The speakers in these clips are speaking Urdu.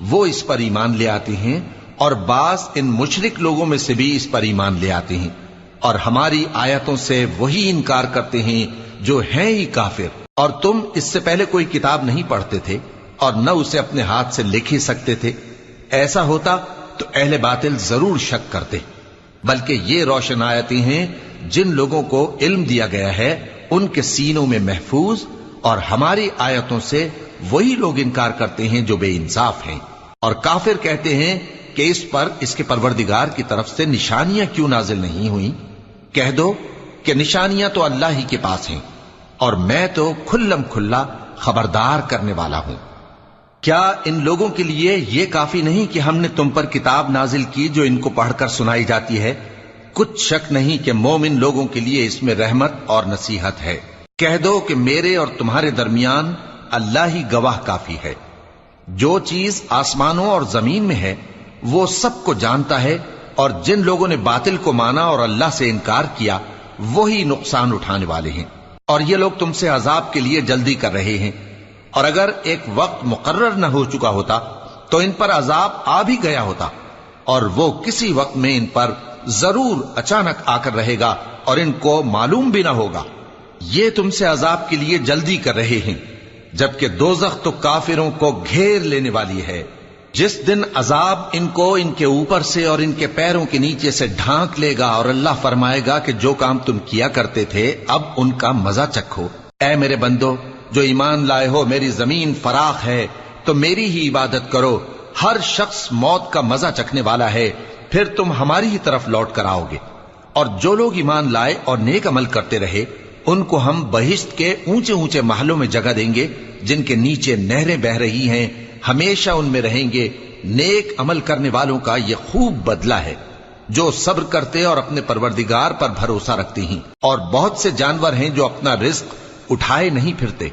وہ اس پر ایمان لے آتے ہیں اور بعض ان مشرک لوگوں میں سے بھی اس پر ایمان لے آتے ہیں، اور ہماری آیتوں سے وہی انکار کرتے ہیں جو ہیں ہی کافر۔ اور تم اس سے پہلے کوئی کتاب نہیں پڑھتے تھے اور نہ اسے اپنے ہاتھ سے لکھ ہی سکتے تھے، ایسا ہوتا تو اہل باطل ضرور شک کرتے، بلکہ یہ روشن آیتیں ہیں جن لوگوں کو علم دیا گیا ہے ان کے سینوں میں محفوظ، اور ہماری آیتوں سے وہی لوگ انکار کرتے ہیں جو بے انصاف ہیں۔ اور کافر کہتے ہیں کہ اس پر اس کے پروردگار کی طرف سے نشانیاں کیوں نازل نہیں ہوئیں؟ کہہ دو کہ نشانیاں تو اللہ ہی کے پاس ہیں، اور میں تو کھلم کھلا خبردار کرنے والا ہوں۔ کیا ان لوگوں کے لیے یہ کافی نہیں کہ ہم نے تم پر کتاب نازل کی جو ان کو پڑھ کر سنائی جاتی ہے؟ کچھ شک نہیں کہ مومن لوگوں کے لیے اس میں رحمت اور نصیحت ہے۔ کہہ دو کہ میرے اور تمہارے درمیان اللہ ہی گواہ کافی ہے۔ جو چیز آسمانوں اور زمین میں ہے وہ سب کو جانتا ہے، اور جن لوگوں نے باطل کو مانا اور اللہ سے انکار کیا وہی نقصان اٹھانے والے ہیں۔ اور یہ لوگ تم سے عذاب کے لیے جلدی کر رہے ہیں، اور اگر ایک وقت مقرر نہ ہو چکا ہوتا تو ان پر عذاب آ بھی گیا ہوتا، اور وہ کسی وقت میں ان پر ضرور اچانک آ کر رہے گا اور ان کو معلوم بھی نہ ہوگا۔ یہ تم سے عذاب کے لیے جلدی کر رہے ہیں، جبکہ دوزخ تو کافروں کو گھیر لینے والی ہے۔ جس دن عذاب ان کو ان کے اوپر سے اور ان کے پیروں کے نیچے سے ڈھانک لے گا، اور اللہ فرمائے گا کہ جو کام تم کیا کرتے تھے اب ان کا مزہ چکھو۔ اے میرے بندو جو ایمان لائے ہو، میری زمین فراخ ہے تو میری ہی عبادت کرو۔ ہر شخص موت کا مزہ چکھنے والا ہے، پھر تم ہماری ہی طرف لوٹ کر آؤ گے۔ اور جو لوگ ایمان لائے اور نیک عمل کرتے رہے ان کو ہم بہشت کے اونچے اونچے محلوں میں جگہ دیں گے جن کے نیچے نہریں بہہ رہی ہیں، ہمیشہ ان میں رہیں گے۔ نیک عمل کرنے والوں کا یہ خوب بدلہ ہے جو صبر کرتے اور اپنے پروردگار پر بھروسہ رکھتے ہیں۔ اور بہت سے جانور ہیں جو اپنا رزق اٹھائے نہیں پھرتے،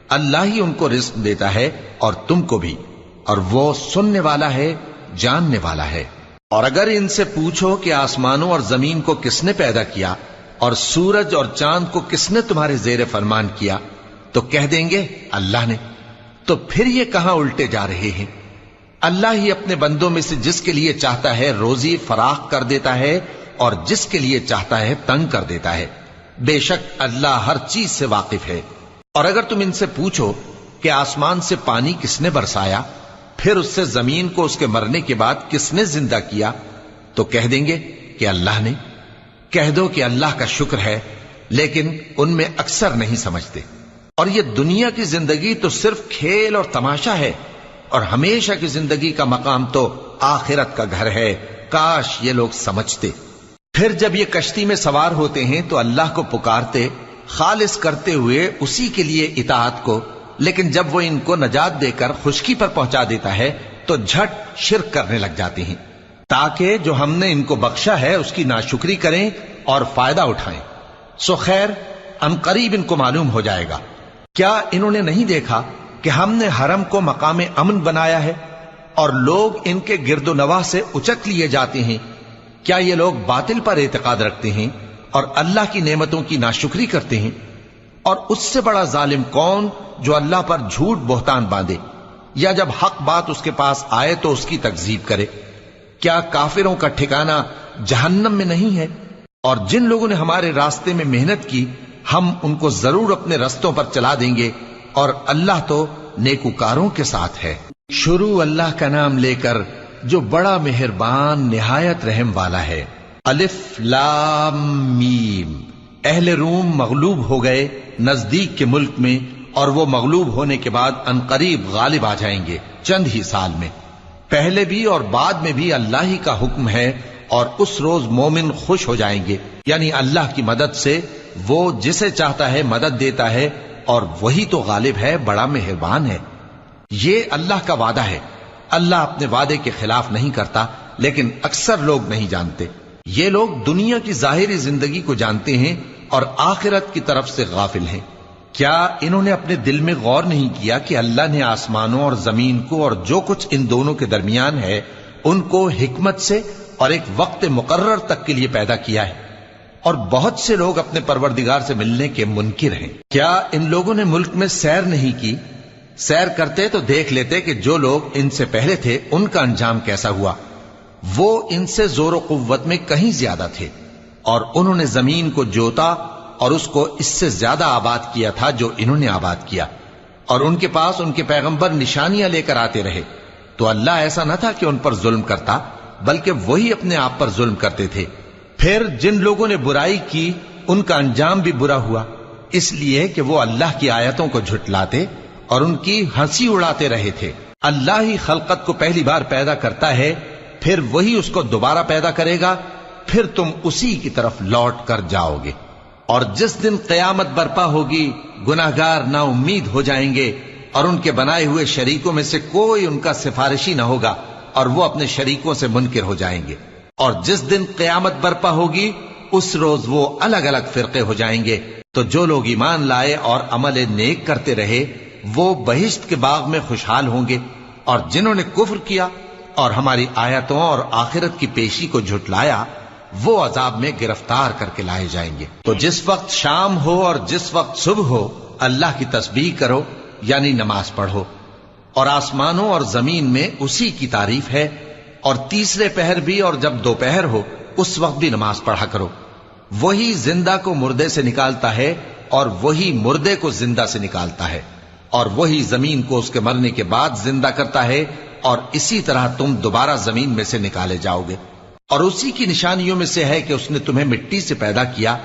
اللہ ہی ان کو رزق دیتا ہے اور تم کو بھی، اور وہ سننے والا ہے، جاننے والا ہے۔ اور اگر ان سے پوچھو کہ آسمانوں اور زمین کو کس نے پیدا کیا اور سورج اور چاند کو کس نے تمہارے زیر فرمان کیا، تو کہہ دیں گے اللہ نے۔ تو پھر یہ کہاں الٹے جا رہے ہیں؟ اللہ ہی اپنے بندوں میں سے جس کے لیے چاہتا ہے روزی فراخ کر دیتا ہے اور جس کے لیے چاہتا ہے تنگ کر دیتا ہے۔ بے شک اللہ ہر چیز سے واقف ہے۔ اور اگر تم ان سے پوچھو کہ آسمان سے پانی کس نے برسایا، پھر اس سے زمین کو اس کے مرنے کے بعد کس نے زندہ کیا، تو کہہ دیں گے کہ اللہ نے۔ کہہ دو کہ اللہ کا شکر ہے، لیکن ان میں اکثر نہیں سمجھتے۔ اور یہ دنیا کی زندگی تو صرف کھیل اور تماشا ہے، اور ہمیشہ کی زندگی کا مقام تو آخرت کا گھر ہے۔ کاش یہ لوگ سمجھتے۔ پھر جب یہ کشتی میں سوار ہوتے ہیں تو اللہ کو پکارتے، خالص کرتے ہوئے اسی کے لیے اطاعت کو، لیکن جب وہ ان کو نجات دے کر خشکی پر پہنچا دیتا ہے تو جھٹ شرک کرنے لگ جاتے ہیں، تاکہ جو ہم نے ان کو بخشا ہے اس کی ناشکری کریں اور فائدہ اٹھائیں۔ سو خیر ان قریب ان کو معلوم ہو جائے گا۔ کیا انہوں نے نہیں دیکھا کہ ہم نے حرم کو مقام امن بنایا ہے اور لوگ ان کے گرد و نواح سے اچک لیے جاتے ہیں؟ کیا یہ لوگ باطل پر اعتقاد رکھتے ہیں اور اللہ کی نعمتوں کی ناشکری کرتے ہیں؟ اور اس سے بڑا ظالم کون جو اللہ پر جھوٹ بہتان باندھے، یا جب حق بات اس کے پاس آئے تو اس کی تکذیب کرے؟ کیا کافروں کا ٹھکانہ جہنم میں نہیں ہے؟ اور جن لوگوں نے ہمارے راستے میں محنت کی ہم ان کو ضرور اپنے رستوں پر چلا دیں گے، اور اللہ تو نیکوکاروں کے ساتھ ہے۔ شروع اللہ کا نام لے کر جو بڑا مہربان نہایت رحم والا ہے۔ الف لام میم۔ اہل روم مغلوب ہو گئے نزدیک کے ملک میں، اور وہ مغلوب ہونے کے بعد انقریب غالب آ جائیں گے چند ہی سال میں۔ پہلے بھی اور بعد میں بھی اللہ ہی کا حکم ہے، اور اس روز مومن خوش ہو جائیں گے، یعنی اللہ کی مدد سے وہ جسے چاہتا ہے مدد دیتا ہے، اور وہی تو غالب ہے، بڑا مہربان ہے۔ یہ اللہ کا وعدہ ہے، اللہ اپنے وعدے کے خلاف نہیں کرتا، لیکن اکثر لوگ نہیں جانتے۔ یہ لوگ دنیا کی ظاہری زندگی کو جانتے ہیں اور آخرت کی طرف سے غافل ہیں۔ کیا انہوں نے اپنے دل میں غور نہیں کیا کہ اللہ نے آسمانوں اور زمین کو اور جو کچھ ان دونوں کے درمیان ہے ان کو حکمت سے اور ایک وقت مقرر تک کے لیے پیدا کیا ہے؟ اور بہت سے لوگ اپنے پروردگار سے ملنے کے منکر ہیں۔ کیا ان لوگوں نے ملک میں سیر نہیں کی سیر کرتے تو دیکھ لیتے کہ جو لوگ ان سے پہلے تھے ان کا انجام کیسا ہوا۔ وہ ان سے زور و قوت میں کہیں زیادہ تھے، اور انہوں نے زمین کو جوتا اور اس کو اس سے زیادہ آباد کیا تھا جو انہوں نے آباد کیا، اور ان کے پاس ان کے پیغمبر نشانیاں لے کر آتے رہے۔ تو اللہ ایسا نہ تھا کہ ان پر ظلم کرتا، بلکہ وہی اپنے آپ پر ظلم کرتے تھے۔ پھر جن لوگوں نے برائی کی ان کا انجام بھی برا ہوا، اس لیے کہ وہ اللہ کی آیتوں کو جھٹلاتے اور ان کی ہنسی اڑاتے رہے تھے۔ اللہ ہی خلقت کو پہلی بار پیدا کرتا ہے، پھر وہی اس کو دوبارہ پیدا کرے گا، پھر تم اسی کی طرف لوٹ کر جاؤ گے۔ اور جس دن قیامت برپا ہوگی گناہگار نا امید ہو جائیں گے، اور ان کے بنائے ہوئے شریکوں میں سے کوئی ان کا سفارشی نہ ہوگا، اور وہ اپنے شریکوں سے منکر ہو جائیں گے۔ اور جس دن قیامت برپا ہوگی اس روز وہ الگ الگ فرقے ہو جائیں گے۔ تو جو لوگ ایمان لائے اور عمل نیک کرتے رہے وہ بہشت کے باغ میں خوشحال ہوں گے، اور جنہوں نے کفر کیا اور ہماری آیتوں اور آخرت کی پیشی کو جھٹلایا وہ عذاب میں گرفتار کر کے لائے جائیں گے۔ تو جس وقت شام ہو اور جس وقت صبح ہو اللہ کی تسبیح کرو، یعنی نماز پڑھو، اور آسمانوں اور زمین میں اسی کی تعریف ہے، اور تیسرے پہر بھی اور جب دوپہر ہو اس وقت بھی نماز پڑھا کرو۔ وہی زندہ کو مردے سے نکالتا ہے اور وہی مردے کو زندہ سے نکالتا ہے، اور وہی زمین کو اس کے مرنے کے بعد زندہ کرتا ہے، اور اسی طرح تم دوبارہ زمین میں سے نکالے جاؤ گے۔ اور اسی کی نشانیوں میں سے ہے کہ اس نے تمہیں مٹی سے پیدا کیا،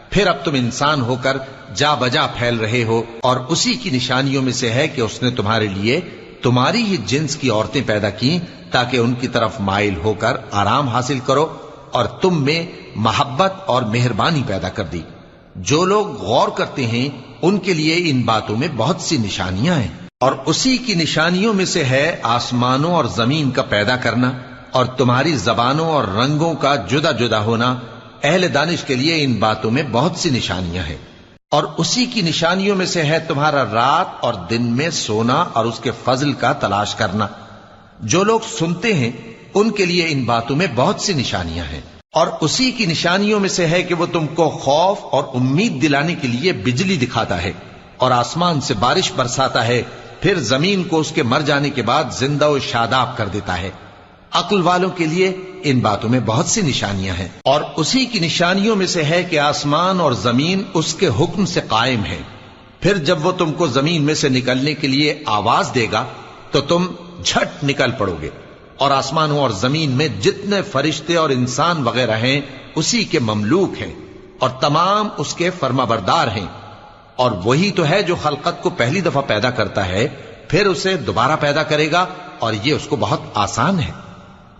پھر اب تم انسان ہو کر جا بجا پھیل رہے ہو، اور اسی کی نشانیوں میں سے ہے کہ اس نے تمہارے لیے تمہاری ہی جنس کی عورتیں پیدا کی تاکہ ان کی طرف مائل ہو کر آرام حاصل کرو، اور تم میں محبت اور مہربانی پیدا کر دی۔ جو لوگ غور کرتے ہیں ان کے لیے ان باتوں میں بہت سی نشانیاں ہیں۔ اور اسی کی نشانیوں میں سے ہے آسمانوں اور زمین کا پیدا کرنا، اور تمہاری زبانوں اور رنگوں کا جدا جدا ہونا۔ اہل دانش کے لیے ان باتوں میں بہت سی نشانیاں ہیں۔ اور اسی کی نشانیوں میں سے ہے تمہارا رات اور دن میں سونا اور اس کے فضل کا تلاش کرنا۔ جو لوگ سنتے ہیں ان کے لیے ان باتوں میں بہت سی نشانیاں ہیں۔ اور اسی کی نشانیوں میں سے ہے کہ وہ تم کو خوف اور امید دلانے کے لیے بجلی دکھاتا ہے، اور آسمان سے بارش برساتا ہے، پھر زمین کو اس کے مر جانے کے بعد زندہ و شاداب کر دیتا ہے۔ عقل والوں کے لیے ان باتوں میں بہت سی نشانیاں ہیں۔ اور اسی کی نشانیوں میں سے ہے کہ آسمان اور زمین اس کے حکم سے قائم ہے، پھر جب وہ تم کو زمین میں سے نکلنے کے لیے آواز دے گا تو تم جھٹ نکل پڑو گے۔ اور آسمانوں اور زمین میں جتنے فرشتے اور انسان وغیرہ ہیں اسی کے مملوک ہیں، اور تمام اس کے فرما بردار ہیں۔ اور وہی تو ہے جو خلقت کو پہلی دفعہ پیدا کرتا ہے، پھر اسے دوبارہ پیدا کرے گا، اور یہ اس کو بہت آسان ہے۔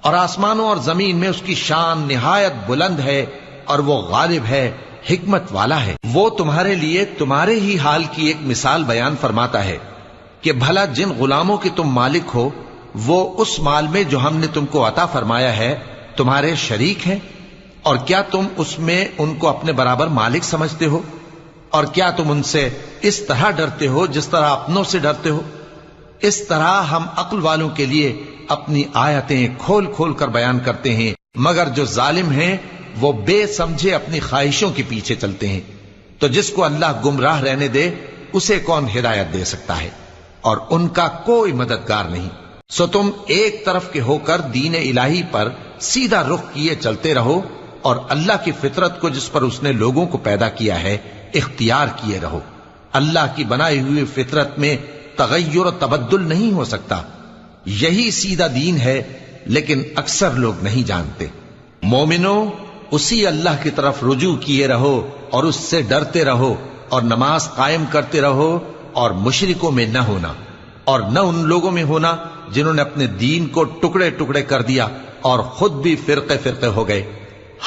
اور آسمانوں اور زمین میں اس کی شان نہایت بلند ہے، اور وہ غالب ہے، حکمت والا ہے۔ وہ تمہارے لیے تمہارے ہی حال کی ایک مثال بیان فرماتا ہے کہ بھلا جن غلاموں کے تم مالک ہو وہ اس مال میں جو ہم نے تم کو عطا فرمایا ہے تمہارے شریک ہیں، اور کیا تم اس میں ان کو اپنے برابر مالک سمجھتے ہو؟ اور کیا تم ان سے اس طرح ڈرتے ہو جس طرح اپنوں سے ڈرتے ہو؟ اس طرح ہم عقل والوں کے لیے اپنی آیتیں کھول کھول کر بیان کرتے ہیں، مگر جو ظالم ہیں وہ بے سمجھے اپنی خواہشوں کے پیچھے چلتے ہیں۔ تو جس کو اللہ گمراہ رہنے دے اسے کون ہدایت دے سکتا ہے، اور ان کا کوئی مددگار نہیں۔ سو تم ایک طرف کے ہو کر دین الہی پر سیدھا رخ کیے چلتے رہو، اور اللہ کی فطرت کو جس پر اس نے لوگوں کو پیدا کیا ہے اختیار کیے رہو۔ اللہ کی بنائی ہوئی فطرت میں تغیر و تبدل نہیں ہو سکتا۔ یہی سیدھا دین ہے، لیکن اکثر لوگ نہیں جانتے۔ مومنو، اسی اللہ کی طرف رجوع کیے رہو اور اس سے ڈرتے رہو، اور نماز قائم کرتے رہو، اور مشرکوں میں نہ ہونا، اور نہ ان لوگوں میں ہونا جنہوں نے اپنے دین کو ٹکڑے ٹکڑے کر دیا اور خود بھی فرقے فرقے ہو گئے۔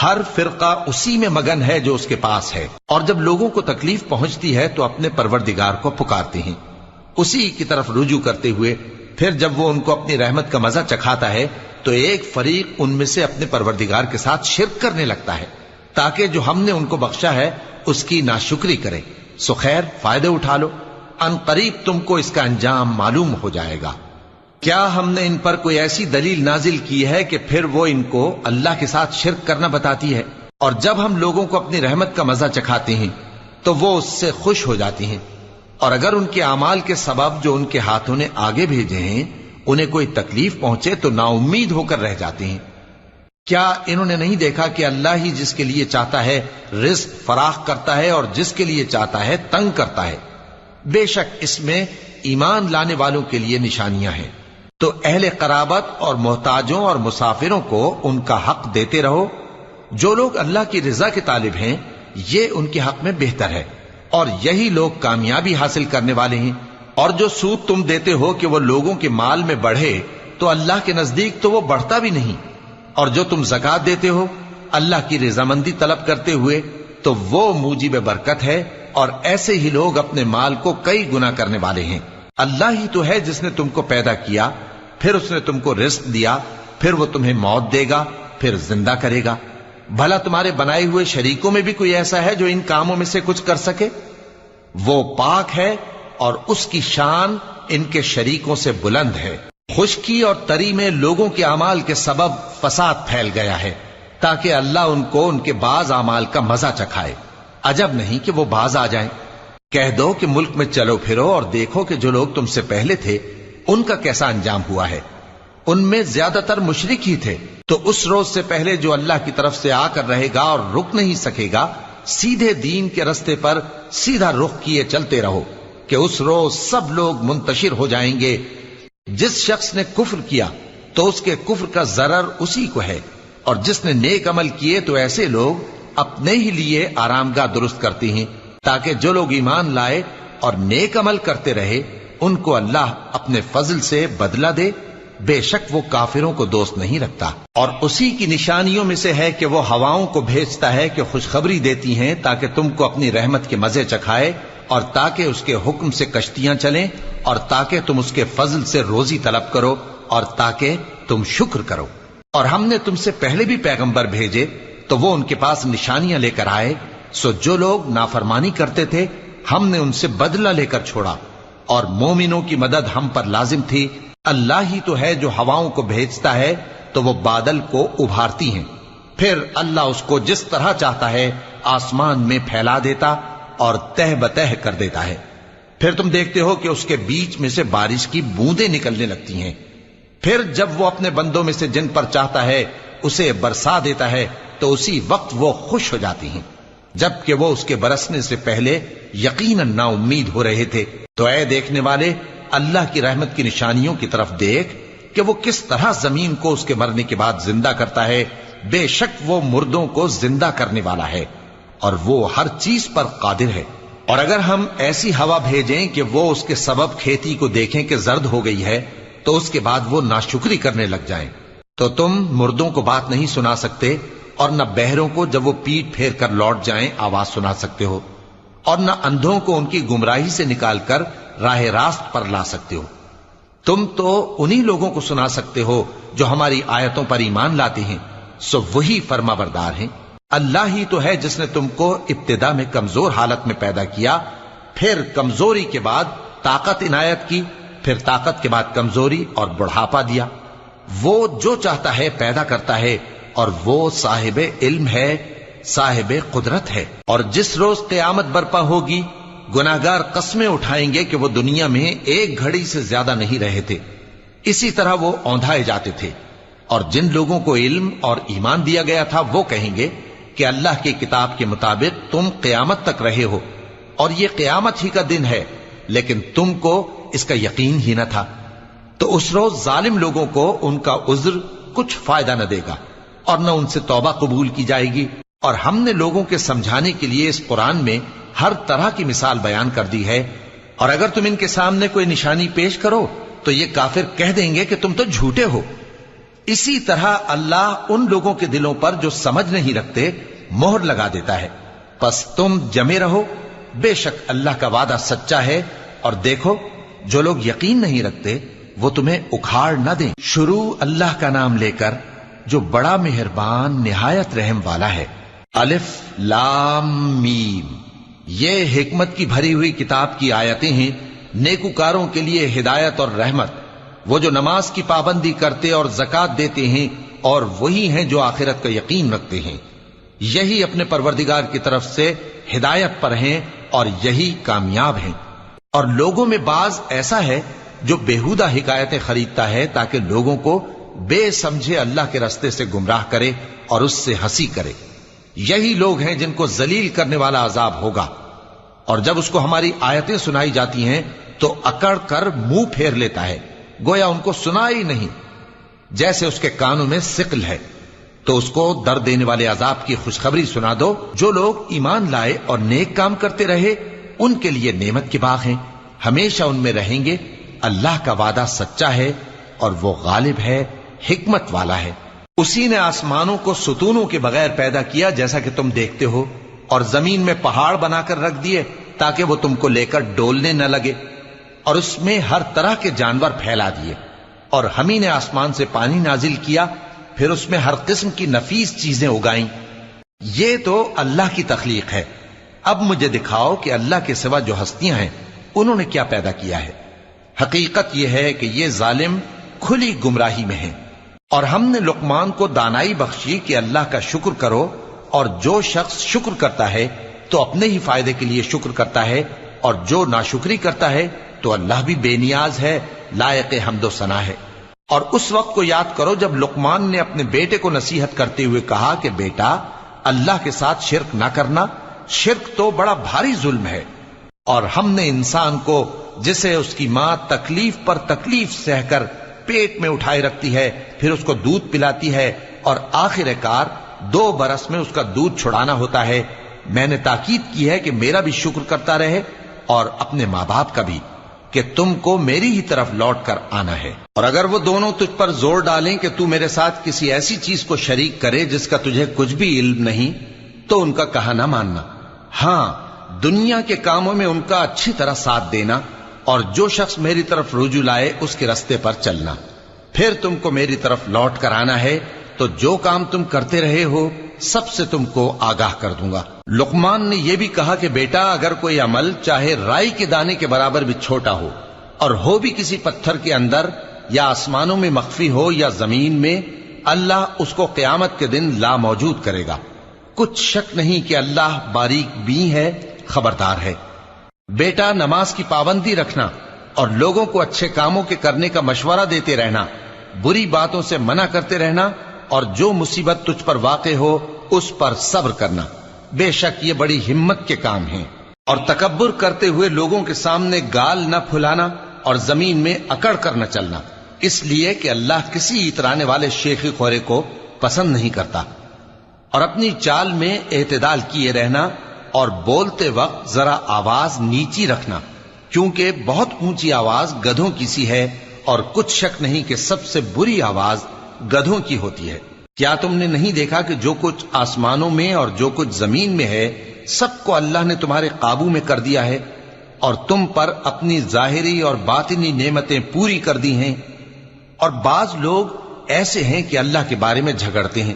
ہر فرقہ اسی میں مگن ہے جو اس کے پاس ہے، اور جب لوگوں کو تکلیف پہنچتی ہے تو اپنے پروردگار کو پکارتے ہیں اسی کی طرف رجوع کرتے ہوئے۔ پھر جب وہ ان کو اپنی رحمت کا مزہ چکھاتا ہے تو ایک فریق ان میں سے اپنے پروردگار کے ساتھ شرک کرنے لگتا ہے تاکہ جو ہم نے ان کو بخشا ہے اس کی ناشکری کرے۔ سو خیر، فائدے اٹھا لو، ان قریب تم کو اس کا انجام معلوم ہو جائے گا۔ کیا ہم نے ان پر کوئی ایسی دلیل نازل کی ہے کہ پھر وہ ان کو اللہ کے ساتھ شرک کرنا بتاتی ہے؟ اور جب ہم لوگوں کو اپنی رحمت کا مزہ چکھاتے ہیں تو وہ اس سے خوش ہو جاتی ہیں، اور اگر ان کے اعمال کے سبب جو ان کے ہاتھوں نے آگے بھیجے ہیں انہیں کوئی تکلیف پہنچے تو نا امید ہو کر رہ جاتے ہیں۔ کیا انہوں نے نہیں دیکھا کہ اللہ ہی جس کے لیے چاہتا ہے رزق فراخ کرتا ہے اور جس کے لیے چاہتا ہے تنگ کرتا ہے؟ بے شک اس میں ایمان لانے والوں کے لیے نشانیاں ہیں۔ تو اہل قرابت اور محتاجوں اور مسافروں کو ان کا حق دیتے رہو۔ جو لوگ اللہ کی رضا کے طالب ہیں یہ ان کے حق میں بہتر ہے، اور یہی لوگ کامیابی حاصل کرنے والے ہیں۔ اور جو سود تم دیتے ہو کہ وہ لوگوں کے مال میں بڑھے تو اللہ کے نزدیک تو وہ بڑھتا بھی نہیں، اور جو تم زکوٰۃ دیتے ہو اللہ کی رضامندی طلب کرتے ہوئے تو وہ موجب برکت ہے، اور ایسے ہی لوگ اپنے مال کو کئی گنا کرنے والے ہیں۔ اللہ ہی تو ہے جس نے تم کو پیدا کیا، پھر اس نے تم کو رزق دیا، پھر وہ تمہیں موت دے گا، پھر زندہ کرے گا۔ بھلا تمہارے بنائے ہوئے شریکوں میں بھی کوئی ایسا ہے جو ان کاموں میں سے کچھ کر سکے؟ وہ پاک ہے اور اس کی شان ان کے شریکوں سے بلند ہے۔ خشکی اور تری میں لوگوں کے اعمال کے سبب فساد پھیل گیا ہے، تاکہ اللہ ان کو ان کے بعض اعمال کا مزہ چکھائے۔ عجب نہیں کہ وہ باز آ جائیں۔ کہہ دو کہ ملک میں چلو پھرو اور دیکھو کہ جو لوگ تم سے پہلے تھے ان کا کیسا انجام ہوا ہے۔ ان میں زیادہ تر مشرک ہی تھے۔ تو اس روز سے پہلے جو اللہ کی طرف سے آ کر رہے گا اور رک نہیں سکے گا، سیدھے دین کے رستے پر سیدھا رخ کیے چلتے رہو، کہ اس روز سب لوگ منتشر ہو جائیں گے۔ جس شخص نے کفر کیا تو اس کے کفر کا ضرر اسی کو ہے، اور جس نے نیک عمل کیے تو ایسے لوگ اپنے ہی لیے آرامگاہ درست کرتے ہیں، تاکہ جو لوگ ایمان لائے اور نیک عمل کرتے رہے ان کو اللہ اپنے فضل سے بدلہ دے۔ بے شک وہ کافروں کو دوست نہیں رکھتا۔ اور اسی کی نشانیوں میں سے ہے کہ وہ ہواؤں کو بھیجتا ہے کہ خوشخبری دیتی ہیں تاکہ تم کو اپنی رحمت کے مزے چکھائے، اور تاکہ اس کے حکم سے کشتیاں چلیں، اور تاکہ تم اس کے فضل سے روزی طلب کرو، اور تاکہ تم شکر کرو۔ اور ہم نے تم سے پہلے بھی پیغمبر بھیجے تو وہ ان کے پاس نشانیاں لے کر آئے، سو جو لوگ نافرمانی کرتے تھے ہم نے ان سے بدلہ لے کر چھوڑا، اور مومنوں کی مدد ہم پر لازم تھی۔ اللہ ہی تو ہے جو ہواؤں کو بھیجتا ہے تو وہ بادل کو ابھارتی ہیں، پھر اللہ اس کو جس طرح چاہتا ہے آسمان میں پھیلا دیتا اور تہ بتہ کر دیتا ہے۔ پھر تم دیکھتے ہو کہ اس کے بیچ میں سے بارش کی بوندیں نکلنے لگتی ہیں، پھر جب وہ اپنے بندوں میں سے جن پر چاہتا ہے اسے برسا دیتا ہے تو اسی وقت وہ خوش ہو جاتی ہیں، جبکہ وہ اس کے برسنے سے پہلے یقیناً نا امید ہو رہے تھے۔ تو اے دیکھنے والے، اللہ کی رحمت کی نشانیوں کی طرف دیکھ کہ وہ کس طرح زمین کو اس کے مرنے کے بعد زندہ کرتا ہے۔ بے شک وہ مردوں کو زندہ کرنے والا ہے اور وہ ہر چیز پر قادر ہے۔ اور اگر ہم ایسی ہوا بھیجیں کہ وہ اس کے سبب کھیتی کو دیکھیں کہ زرد ہو گئی ہے تو اس کے بعد وہ ناشکری کرنے لگ جائیں، تو تم مردوں کو بات نہیں سنا سکتے، اور نہ بہروں کو جب وہ پیٹ پھیر کر لوٹ جائیں آواز سنا سکتے ہو، اور نہ اندھوں کو ان کی گمراہی سے نکال کر راہ راست پر لا سکتے ہو۔ تم تو انہی لوگوں کو سنا سکتے ہو جو ہماری آیتوں پر ایمان لاتے ہیں، سو وہی فرما بردار ہیں۔ اللہ ہی تو ہے جس نے تم کو ابتدا میں کمزور حالت میں پیدا کیا، پھر کمزوری کے بعد طاقت عنایت کی، پھر طاقت کے بعد کمزوری اور بڑھاپا دیا۔ وہ جو چاہتا ہے پیدا کرتا ہے، اور وہ صاحب علم ہے، صاحب قدرت ہے۔ اور جس روز قیامت برپا ہوگی گناہگار قسمیں اٹھائیں گے کہ وہ دنیا میں ایک گھڑی سے زیادہ نہیں رہے تھے، اسی طرح وہ اوندھائے جاتے تھے۔ اور جن لوگوں کو علم اور ایمان دیا گیا تھا وہ کہیں گے کہ اللہ کی کتاب کے مطابق تم قیامت تک رہے ہو، اور یہ قیامت ہی کا دن ہے، لیکن تم کو اس کا یقین ہی نہ تھا۔ تو اس روز ظالم لوگوں کو ان کا عذر کچھ فائدہ نہ دے گا، اور نہ ان سے توبہ قبول کی جائے گی۔ اور ہم نے لوگوں کے سمجھانے کے لیے اس قرآن میں ہر طرح کی مثال بیان کر دی ہے، اور اگر تم ان کے سامنے کوئی نشانی پیش کرو تو یہ کافر کہہ دیں گے کہ تم تو جھوٹے ہو۔ اسی طرح اللہ ان لوگوں کے دلوں پر جو سمجھ نہیں رکھتے مہر لگا دیتا ہے۔ پس تم جمے رہو، بے شک اللہ کا وعدہ سچا ہے، اور دیکھو جو لوگ یقین نہیں رکھتے وہ تمہیں اکھاڑ نہ دیں۔ شروع اللہ کا نام لے کر جو بڑا مہربان نہایت رحم والا ہے۔ الف لام میم، یہ حکمت کی بھری ہوئی کتاب کی آیتیں ہیں، نیکوکاروں کے لیے ہدایت اور رحمت، وہ جو نماز کی پابندی کرتے اور زکوٰۃ دیتے ہیں، اور وہی ہیں جو آخرت کا یقین رکھتے ہیں، یہی اپنے پروردگار کی طرف سے ہدایت پر ہیں اور یہی کامیاب ہیں۔ اور لوگوں میں بعض ایسا ہے جو بیہودہ حکایتیں خریدتا ہے تاکہ لوگوں کو بے سمجھے اللہ کے رستے سے گمراہ کرے اور اس سے ہنسی کرے. یہی لوگ ہیں جن کو ذلیل کرنے والا عذاب ہوگا. اور جب اس کو ہماری آیتیں سنائی جاتی ہیں تو اکڑ کر منہ پھیر لیتا ہے, گویا ان کو سنا ہی نہیں, جیسے اس کے کانوں میں ثقل ہے. تو اس کو درد دینے والے عذاب کی خوشخبری سنا دو. جو لوگ ایمان لائے اور نیک کام کرتے رہے ان کے لیے نعمت کے باغ ہیں, ہمیشہ ان میں رہیں گے. اللہ کا وعدہ سچا ہے اور وہ غالب ہے, حکمت والا ہے. اسی نے آسمانوں کو ستونوں کے بغیر پیدا کیا جیسا کہ تم دیکھتے ہو, اور زمین میں پہاڑ بنا کر رکھ دیے تاکہ وہ تم کو لے کر ڈولنے نہ لگے, اور اس میں ہر طرح کے جانور پھیلا دیے. اور ہم ہی نے آسمان سے پانی نازل کیا, پھر اس میں ہر قسم کی نفیس چیزیں اگائیں. یہ تو اللہ کی تخلیق ہے. اب مجھے دکھاؤ کہ اللہ کے سوا جو ہستیاں ہیں انہوں نے کیا پیدا کیا ہے. حقیقت یہ ہے کہ یہ ظالم کھلی گمراہی میں ہیں. اور ہم نے لقمان کو دانائی بخشی کہ اللہ کا شکر کرو, اور جو شخص شکر کرتا ہے تو اپنے ہی فائدے کے لیے شکر کرتا ہے, اور جو ناشکری کرتا ہے تو اللہ بھی بے نیاز ہے, لائق حمد و ثنا ہے. اور اس وقت کو یاد کرو جب لقمان نے اپنے بیٹے کو نصیحت کرتے ہوئے کہا کہ بیٹا, اللہ کے ساتھ شرک نہ کرنا, شرک تو بڑا بھاری ظلم ہے. اور ہم نے انسان کو جسے اس کی ماں تکلیف پر تکلیف سہ کر پیٹ میں اٹھائے رکھتی ہے, پھر اس کو دودھ پلاتی ہے, اور آخر کار 2 برس میں اس کا دودھ چھڑانا ہوتا ہے, میں نے تاکید کی ہے کہ میرا بھی شکر کرتا رہے اور اپنے ماں باپ کا بھی, کہ تم کو میری ہی طرف لوٹ کر آنا ہے. اور اگر وہ دونوں تجھ پر زور ڈالیں کہ تو میرے ساتھ کسی ایسی چیز کو شریک کرے جس کا تجھے کچھ بھی علم نہیں, تو ان کا کہا نہ ماننا. ہاں, دنیا کے کاموں میں ان کا اچھی طرح ساتھ دینا, اور جو شخص میری طرف رجوع لائے اس کے رستے پر چلنا. پھر تم کو میری طرف لوٹ کر آنا ہے, تو جو کام تم کرتے رہے ہو سب سے تم کو آگاہ کر دوں گا. لقمان نے یہ بھی کہا کہ بیٹا, اگر کوئی عمل چاہے رائی کے دانے کے برابر بھی چھوٹا ہو, اور ہو بھی کسی پتھر کے اندر یا آسمانوں میں مخفی ہو یا زمین میں, اللہ اس کو قیامت کے دن لا موجود کرے گا. کچھ شک نہیں کہ اللہ باریک بین ہے, خبردار ہے. بیٹا, نماز کی پابندی رکھنا اور لوگوں کو اچھے کاموں کے کرنے کا مشورہ دیتے رہنا, بری باتوں سے منع کرتے رہنا, اور جو مصیبت تجھ پر واقع ہو اس پر صبر کرنا. بے شک یہ بڑی ہمت کے کام ہیں. اور تکبر کرتے ہوئے لوگوں کے سامنے گال نہ پھلانا اور زمین میں اکڑ کر نہ چلنا, اس لیے کہ اللہ کسی اترانے والے شیخی خورے کو پسند نہیں کرتا. اور اپنی چال میں اعتدال کیے رہنا, اور بولتے وقت ذرا آواز نیچی رکھنا, کیونکہ بہت اونچی آواز گدھوں کی سی ہے, اور کچھ شک نہیں کہ سب سے بری آواز گدھوں کی ہوتی ہے. کیا تم نے نہیں دیکھا کہ جو کچھ آسمانوں میں اور جو کچھ زمین میں ہے سب کو اللہ نے تمہارے قابو میں کر دیا ہے, اور تم پر اپنی ظاہری اور باطنی نعمتیں پوری کر دی ہیں. اور بعض لوگ ایسے ہیں کہ اللہ کے بارے میں جھگڑتے ہیں,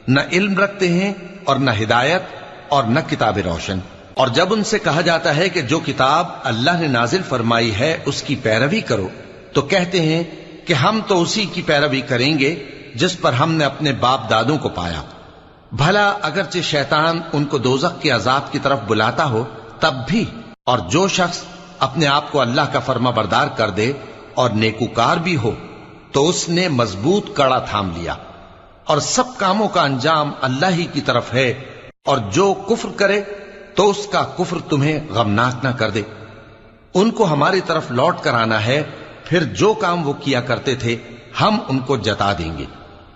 نہ علم رکھتے ہیں اور نہ ہدایت اور نہ کتاب روشن. اور جب ان سے کہا جاتا ہے کہ جو کتاب اللہ نے نازل فرمائی ہے اس کی پیروی کرو, تو کہتے ہیں کہ ہم تو اسی کی پیروی کریں گے جس پر ہم نے اپنے باپ دادوں کو پایا. بھلا اگرچہ شیطان ان کو دوزخ کے عذاب کی طرف بلاتا ہو تب بھی. اور جو شخص اپنے آپ کو اللہ کا فرما بردار کر دے اور نیکوکار بھی ہو تو اس نے مضبوط کڑا تھام لیا, اور سب کاموں کا انجام اللہ ہی کی طرف ہے. اور جو کفر کرے تو اس کا کفر تمہیں غمناک نہ کر دے. ان کو ہماری طرف لوٹ کر آنا ہے, پھر جو کام وہ کیا کرتے تھے ہم ان کو جتا دیں گے.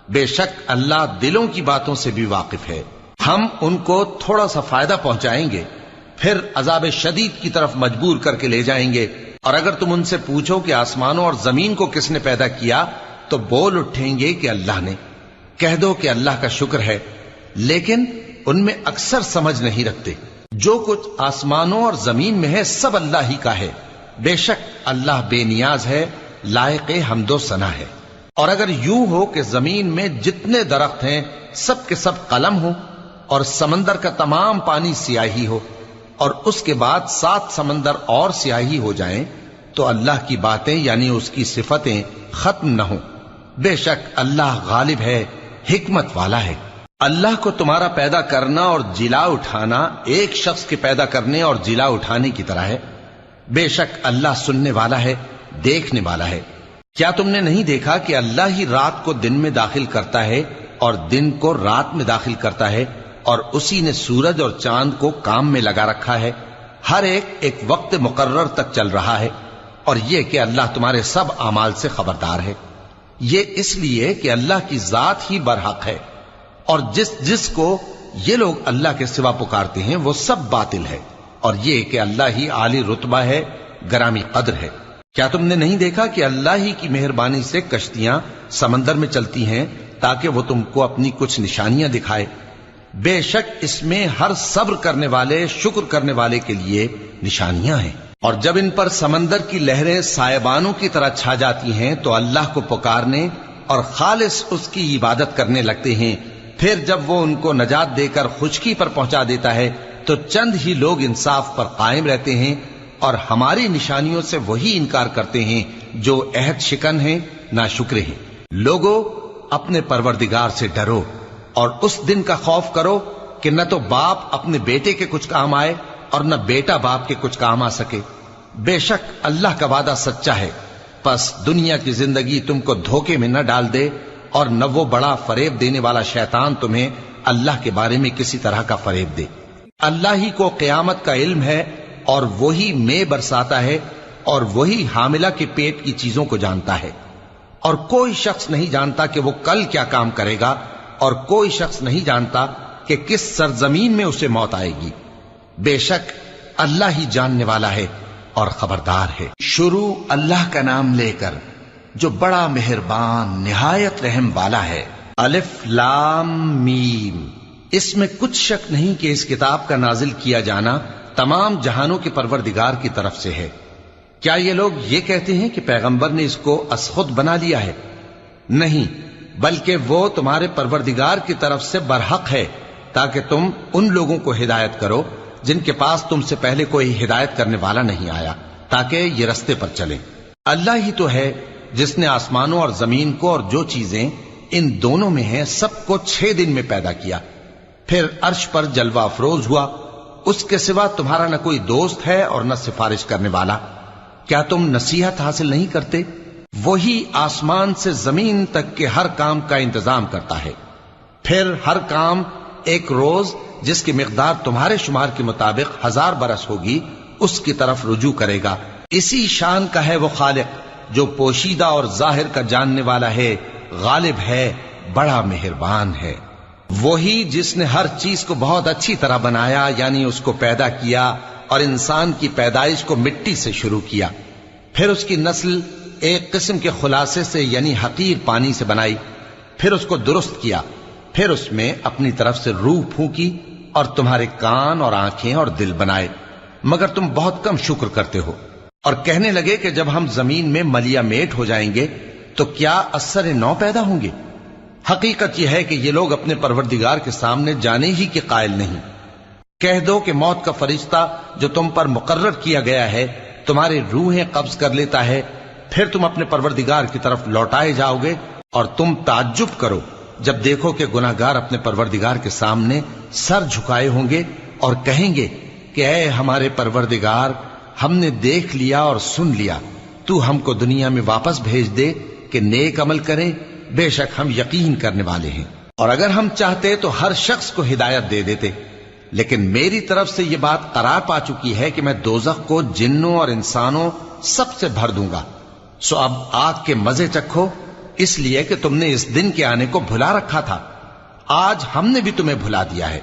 بے شک اللہ دلوں کی باتوں سے بھی واقف ہے. ہم ان کو تھوڑا سا فائدہ پہنچائیں گے, پھر عذاب شدید کی طرف مجبور کر کے لے جائیں گے. اور اگر تم ان سے پوچھو کہ آسمانوں اور زمین کو کس نے پیدا کیا, تو بول اٹھیں گے کہ اللہ نے. کہہ دو کہ اللہ کا شکر ہے, لیکن ان میں اکثر سمجھ نہیں رکھتے. جو کچھ آسمانوں اور زمین میں ہے سب اللہ ہی کا ہے. بے شک اللہ بے نیاز ہے, لائق حمد و ثنا ہے. اور اگر یوں ہو کہ زمین میں جتنے درخت ہیں سب کے سب قلم ہو, اور سمندر کا تمام پانی سیاہی ہو, اور اس کے بعد 7 سمندر اور سیاہی ہو جائیں, تو اللہ کی باتیں یعنی اس کی صفتیں ختم نہ ہوں. بے شک اللہ غالب ہے, حکمت والا ہے. اللہ کو تمہارا پیدا کرنا اور جلا اٹھانا ایک شخص کے پیدا کرنے اور جلا اٹھانے کی طرح ہے. بے شک اللہ سننے والا ہے، دیکھنے والا ہے۔ کیا تم نے نہیں دیکھا کہ اللہ ہی رات کو دن میں داخل کرتا ہے اور دن کو رات میں داخل کرتا ہے، اور اسی نے سورج اور چاند کو کام میں لگا رکھا ہے، ہر ایک وقت مقرر تک چل رہا ہے، اور یہ کہ اللہ تمہارے سب اعمال سے خبردار ہے۔ یہ اس لیے کہ اللہ کی ذات ہی برحق ہے، اور جس کو یہ لوگ اللہ کے سوا پکارتے ہیں وہ سب باطل ہے، اور یہ کہ اللہ ہی عالی رتبہ ہے، گرامی قدر ہے۔ کیا تم نے نہیں دیکھا کہ اللہ ہی کی مہربانی سے کشتیاں سمندر میں چلتی ہیں تاکہ وہ تم کو اپنی کچھ نشانیاں دکھائے؟ بے شک اس میں ہر صبر کرنے والے، شکر کرنے والے کے لیے نشانیاں ہیں۔ اور جب ان پر سمندر کی لہریں سائبانوں کی طرح چھا جاتی ہیں تو اللہ کو پکارنے اور خالص اس کی عبادت کرنے لگتے ہیں، پھر جب وہ ان کو نجات دے کر خشکی پر پہنچا دیتا ہے تو چند ہی لوگ انصاف پر قائم رہتے ہیں، اور ہماری نشانیوں سے وہی انکار کرتے ہیں جو عہد شکن ہیں، ناشکرے ہیں۔ لوگو اپنے پروردگار سے ڈرو اور اس دن کا خوف کرو کہ نہ تو باپ اپنے بیٹے کے کچھ کام آئے اور نہ بیٹا باپ کے کچھ کام آ سکے۔ بے شک اللہ کا وعدہ سچا ہے، پس دنیا کی زندگی تم کو دھوکے میں نہ ڈال دے، اور نہ وہ بڑا فریب دینے والا شیطان تمہیں اللہ کے بارے میں کسی طرح کا فریب دے۔ اللہ ہی کو قیامت کا علم ہے، اور وہی میں برساتا ہے، اور وہی حاملہ کے پیٹ کی چیزوں کو جانتا ہے، اور کوئی شخص نہیں جانتا کہ وہ کل کیا کام کرے گا، اور کوئی شخص نہیں جانتا کہ کس سرزمین میں اسے موت آئے گی۔ بے شک اللہ ہی جاننے والا ہے اور خبردار ہے۔ شروع اللہ کا نام لے کر جو بڑا مہربان نہایت رحم والا ہے۔ الف لام میم۔ اس میں کچھ شک نہیں کہ اس کتاب کا نازل کیا جانا تمام جہانوں کے پروردگار کی طرف سے ہے۔ کیا یہ لوگ یہ کہتے ہیں کہ پیغمبر نے اس کو از خود بنا لیا ہے؟ نہیں، بلکہ وہ تمہارے پروردگار کی طرف سے برحق ہے، تاکہ تم ان لوگوں کو ہدایت کرو جن کے پاس تم سے پہلے کوئی ہدایت کرنے والا نہیں آیا، تاکہ یہ رستے پر چلیں۔ اللہ ہی تو ہے جس نے آسمانوں اور زمین کو اور جو چیزیں ان دونوں میں ہیں سب کو 6 دن میں پیدا کیا، پھر عرش پر جلوہ افروز ہوا۔ اس کے سوا تمہارا نہ کوئی دوست ہے اور نہ سفارش کرنے والا۔ کیا تم نصیحت حاصل نہیں کرتے؟ وہی آسمان سے زمین تک کے ہر کام کا انتظام کرتا ہے، پھر ہر کام ایک روز جس کی مقدار تمہارے شمار کے مطابق 1000 برس ہوگی اس کی طرف رجوع کرے گا۔ اسی شان کا ہے وہ خالق جو پوشیدہ اور ظاہر کا جاننے والا ہے، غالب ہے، بڑا مہربان ہے۔ وہی جس نے ہر چیز کو بہت اچھی طرح بنایا، یعنی اس کو پیدا کیا، اور انسان کی پیدائش کو مٹی سے شروع کیا، پھر اس کی نسل ایک قسم کے خلاصے سے یعنی حقیر پانی سے بنائی، پھر اس کو درست کیا، پھر اس میں اپنی طرف سے روح پھونکی، اور تمہارے کان اور آنکھیں اور دل بنائے، مگر تم بہت کم شکر کرتے ہو۔ اور کہنے لگے کہ جب ہم زمین میں ملیا میٹ ہو جائیں گے تو کیا اثر نو پیدا ہوں گے؟ حقیقت یہ ہے کہ یہ لوگ اپنے پروردگار کے سامنے جانے ہی کے قائل نہیں۔ کہہ دو کہ موت کا فرشتہ جو تم پر مقرر کیا گیا ہے تمہاری روحیں قبض کر لیتا ہے، پھر تم اپنے پروردگار کی طرف لوٹائے جاؤ گے، اور تم تعجب کرو جب دیکھو کہ گناہگار اپنے پروردگار کے سامنے سر جھکائے ہوں گے اور کہیں گے کہ اے ہمارے پروردگار، ہم نے دیکھ لیا اور سن لیا، تو ہم کو دنیا میں واپس بھیج دے کہ نیک عمل کریں، بے شک ہم یقین کرنے والے ہیں۔ اور اگر ہم چاہتے تو ہر شخص کو ہدایت دے دیتے، لیکن میری طرف سے یہ بات قرار پا چکی ہے کہ میں دوزخ کو جنوں اور انسانوں سب سے بھر دوں گا، سو اب آگ کے مزے چکھو، اس لیے کہ تم نے اس دن کے آنے کو بھلا رکھا تھا۔ آج ہم نے بھی تمہیں بھلا دیا ہے،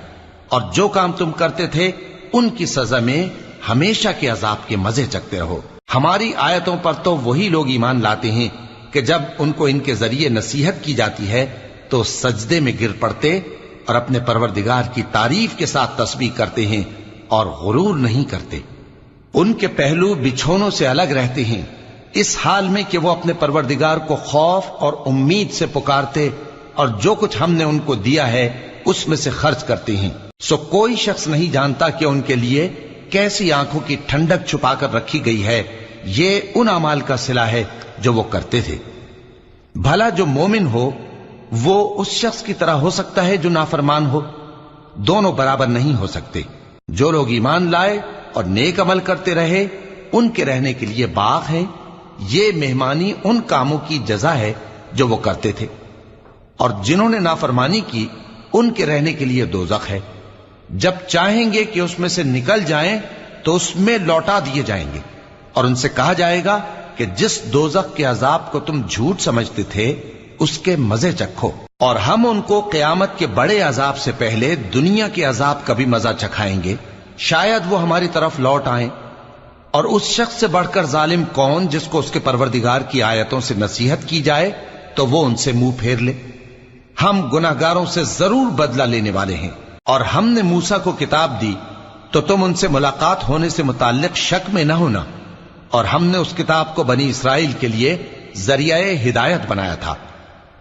اور جو کام تم کرتے تھے ان کی سزا میں ہمیشہ کے عذاب کے مزے چکتے رہو۔ ہماری آیتوں پر تو وہی لوگ ایمان لاتے ہیں کہ جب ان کو ان کے ذریعے نصیحت کی جاتی ہے تو سجدے میں گر پڑتے اور اپنے پروردگار کی تعریف کے ساتھ تسبیح کرتے ہیں اور غرور نہیں کرتے۔ ان کے پہلو بچھونوں سے الگ رہتے ہیں، اس حال میں کہ وہ اپنے پروردگار کو خوف اور امید سے پکارتے اور جو کچھ ہم نے ان کو دیا ہے اس میں سے خرچ کرتے ہیں۔ سو کوئی شخص نہیں جانتا کہ ان کے لیے کیسی آنکھوں کی ٹھنڈک چھپا کر رکھی گئی ہے، یہ ان اعمال کا صلہ ہے جو وہ کرتے تھے۔ بھلا جو مومن ہو وہ اس شخص کی طرح ہو سکتا ہے جو نافرمان ہو؟ دونوں برابر نہیں ہو سکتے۔ جو لوگ ایمان لائے اور نیک عمل کرتے رہے ان کے رہنے کے لیے باغ ہے، یہ مہمانی ان کاموں کی جزا ہے جو وہ کرتے تھے، اور جنہوں نے نافرمانی کی ان کے رہنے کے لیے دوزخ ہے، جب چاہیں گے کہ اس میں سے نکل جائیں تو اس میں لوٹا دیے جائیں گے، اور ان سے کہا جائے گا کہ جس دوزخ کے عذاب کو تم جھوٹ سمجھتے تھے اس کے مزے چکھو، اور ہم ان کو قیامت کے بڑے عذاب سے پہلے دنیا کے عذاب کا بھی مزہ چکھائیں گے، شاید وہ ہماری طرف لوٹ آئیں۔ اور اس شخص سے بڑھ کر ظالم کون جس کو اس کے پروردگار کی آیتوں سے نصیحت کی جائے تو وہ ان سے منہ پھیر لے۔ ہم گناہگاروں سے ضرور بدلہ لینے والے ہیں، اور ہم نے موسیٰ کو کتاب دی تو تم ان سے ملاقات ہونے سے متعلق شک میں نہ ہونا، اور ہم نے اس کتاب کو بنی اسرائیل کے لیے ذریعہ ہدایت بنایا تھا،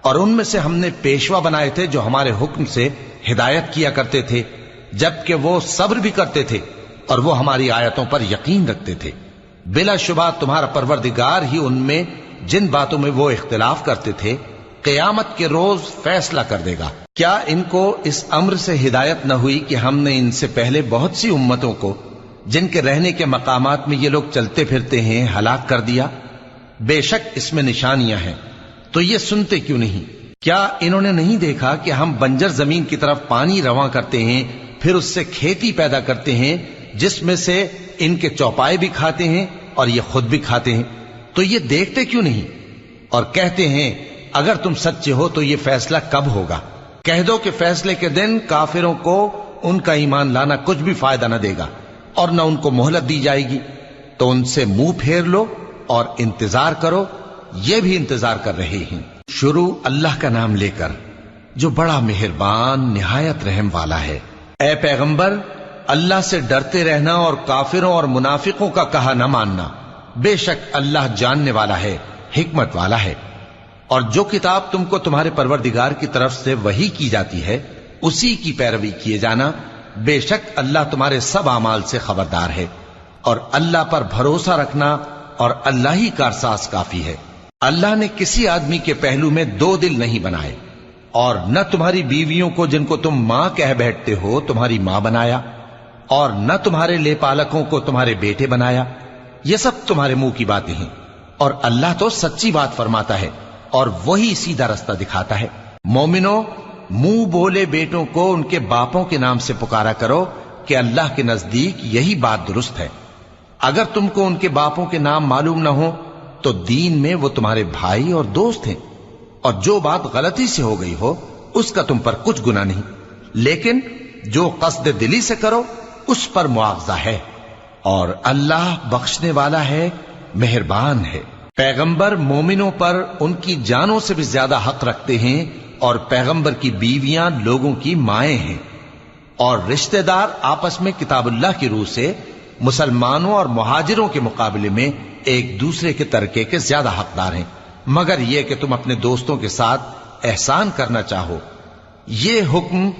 اور ان میں سے ہم نے پیشوا بنائے تھے جو ہمارے حکم سے ہدایت کیا کرتے تھے، جبکہ وہ صبر بھی کرتے تھے اور وہ ہماری آیتوں پر یقین رکھتے تھے۔ بلا شبہ تمہارا پروردگار ہی ان میں جن باتوں میں وہ اختلاف کرتے تھے قیامت کے روز فیصلہ کر دے گا۔ کیا ان کو اس امر سے ہدایت نہ ہوئی کہ ہم نے ان سے پہلے بہت سی امتوں کو جن کے رہنے کے مقامات میں یہ لوگ چلتے پھرتے ہیں ہلاک کر دیا؟ بے شک اس میں نشانیاں ہیں، تو یہ سنتے کیوں نہیں؟ کیا انہوں نے نہیں دیکھا کہ ہم بنجر زمین کی طرف پانی رواں کرتے ہیں، پھر اس سے کھیتی پیدا کرتے ہیں جس میں سے ان کے چوپائے بھی کھاتے ہیں اور یہ خود بھی کھاتے ہیں؟ تو یہ دیکھتے کیوں نہیں؟ اور کہتے ہیں اگر تم سچے ہو تو یہ فیصلہ کب ہوگا؟ کہہ دو کہ فیصلے کے دن کافروں کو ان کا ایمان لانا کچھ بھی فائدہ نہ دے گا اور نہ ان کو مہلت دی جائے گی، تو ان سے منہ پھیر لو اور انتظار کرو، یہ بھی انتظار کر رہے ہیں۔ شروع اللہ کا نام لے کر جو بڑا مہربان نہایت رحم والا ہے۔ اے پیغمبر، اللہ سے ڈرتے رہنا اور کافروں اور منافقوں کا کہا نہ ماننا، بے شک اللہ جاننے والا ہے، حکمت والا ہے۔ اور جو کتاب تم کو تمہارے پروردگار کی طرف سے وحی کی جاتی ہے اسی کی پیروی کیے جانا، بے شک اللہ تمہارے سب اعمال سے خبردار ہے۔ اور اللہ پر بھروسہ رکھنا اور اللہ ہی کارساز کافی ہے۔ اللہ نے کسی آدمی کے پہلو میں دو دل نہیں بنائے، اور نہ تمہاری بیویوں کو جن کو تم ماں کہہ بیٹھتے ہو تمہاری ماں بنایا، اور نہ تمہارے لے پالکوں کو تمہارے بیٹے بنایا، یہ سب تمہارے منہ کی باتیں ہیں، اور اللہ تو سچی بات فرماتا ہے اور وہی سیدھا رستہ دکھاتا ہے۔ مومنو، منہ بولے بیٹوں کو ان کے باپوں کے نام سے پکارا کرو کہ اللہ کے نزدیک یہی بات درست ہے۔ اگر تم کو ان کے باپوں کے نام معلوم نہ ہو تو دین میں وہ تمہارے بھائی اور دوست ہیں، اور جو بات غلطی سے ہو گئی ہو اس کا تم پر کچھ گناہ نہیں، لیکن جو قصد دلی سے کرو اس پر معاوضہ ہے، اور اللہ بخشنے والا ہے، مہربان ہے۔ پیغمبر مومنوں پر ان کی جانوں سے بھی زیادہ حق رکھتے ہیں، اور پیغمبر کی بیویاں لوگوں کی مائیں ہیں، اور رشتہ دار آپس میں کتاب اللہ کی روح سے مسلمانوں اور مہاجروں کے مقابلے میں ایک دوسرے کے ترکے کے زیادہ حقدار ہیں، مگر یہ کہ تم اپنے دوستوں کے ساتھ احسان کرنا چاہو۔ یہ حکم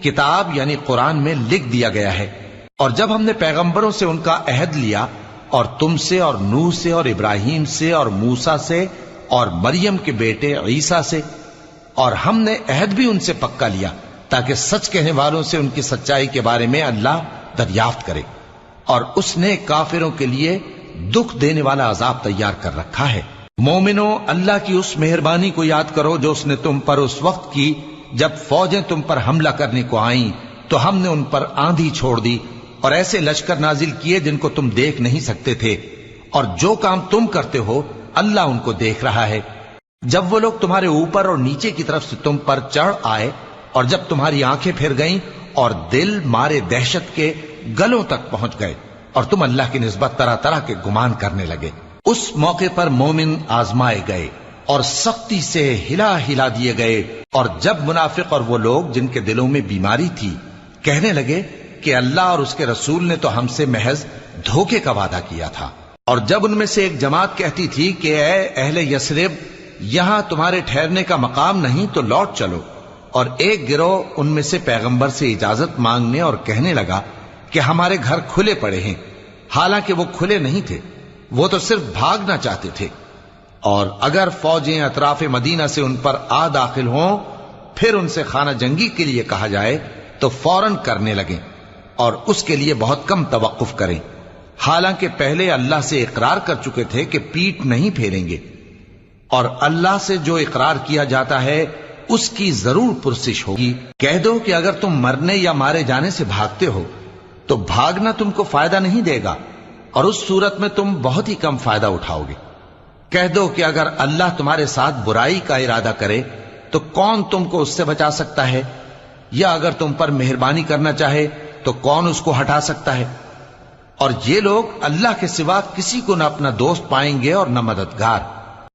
کتاب یعنی قرآن میں لکھ دیا گیا ہے۔ اور جب ہم نے پیغمبروں سے ان کا عہد لیا، اور تم سے اور نوح سے اور ابراہیم سے اور موسیٰ سے اور مریم کے بیٹے عیسیٰ سے، اور ہم نے عہد بھی ان سے پکا لیا تاکہ سچ کہنے والوں سے ان کی سچائی کے بارے میں اللہ دریافت کرے، اور اس نے کافروں کے لیے دکھ دینے والا عذاب تیار کر رکھا ہے۔ مومنو، اللہ کی اس مہربانی کو یاد کرو جو اس نے تم پر اس وقت کی جب فوجیں تم پر حملہ کرنے کو آئیں تو ہم نے ان پر آندھی چھوڑ دی اور ایسے لشکر نازل کیے جن کو تم دیکھ نہیں سکتے تھے، اور جو کام تم کرتے ہو اللہ ان کو دیکھ رہا ہے۔ جب وہ لوگ تمہارے اوپر اور نیچے کی طرف سے تم پر چڑھ آئے، اور جب تمہاری آنکھیں پھر گئیں اور دل مارے دہشت کے گلوں تک پہنچ گئے، اور تم اللہ کی نسبت طرح طرح کے گمان کرنے لگے، اس موقع پر مومن آزمائے گئے اور سختی سے ہلا ہلا دیے گئے۔ اور جب منافق اور وہ لوگ جن کے دلوں میں بیماری تھی کہنے لگے کہ اللہ اور اس کے رسول نے تو ہم سے محض دھوکے کا وعدہ کیا تھا، اور جب ان میں سے ایک جماعت کہتی تھی کہ اے اہل یثرب، یہاں تمہارے ٹھہرنے کا مقام نہیں تو لوٹ چلو، اور ایک گروہ ان میں سے پیغمبر سے اجازت مانگنے اور کہنے لگا کہ ہمارے گھر کھلے پڑے ہیں، حالانکہ وہ کھلے نہیں تھے، وہ تو صرف بھاگنا چاہتے تھے۔ اور اگر فوجیں اطراف مدینہ سے ان پر آ داخل ہوں پھر ان سے خانہ جنگی کے لیے کہا جائے تو فوراً کرنے لگیں، اور اس کے لیے بہت کم توقف کریں، حالانکہ پہلے اللہ سے اقرار کر چکے تھے کہ پیٹ نہیں پھیریں گے، اور اللہ سے جو اقرار کیا جاتا ہے اس کی ضرور پرسش ہوگی۔ کہہ دو کہ اگر تم مرنے یا مارے جانے سے بھاگتے ہو تو بھاگنا تم کو فائدہ نہیں دے گا، اور اس صورت میں تم بہت ہی کم فائدہ اٹھاؤ گے۔ کہہ دو کہ اگر اللہ تمہارے ساتھ برائی کا ارادہ کرے تو کون تم کو اس سے بچا سکتا ہے، یا اگر تم پر مہربانی کرنا چاہے تو کون اس کو ہٹا سکتا ہے۔ اور یہ لوگ اللہ کے سوا کسی کو نہ اپنا دوست پائیں گے اور نہ مددگار۔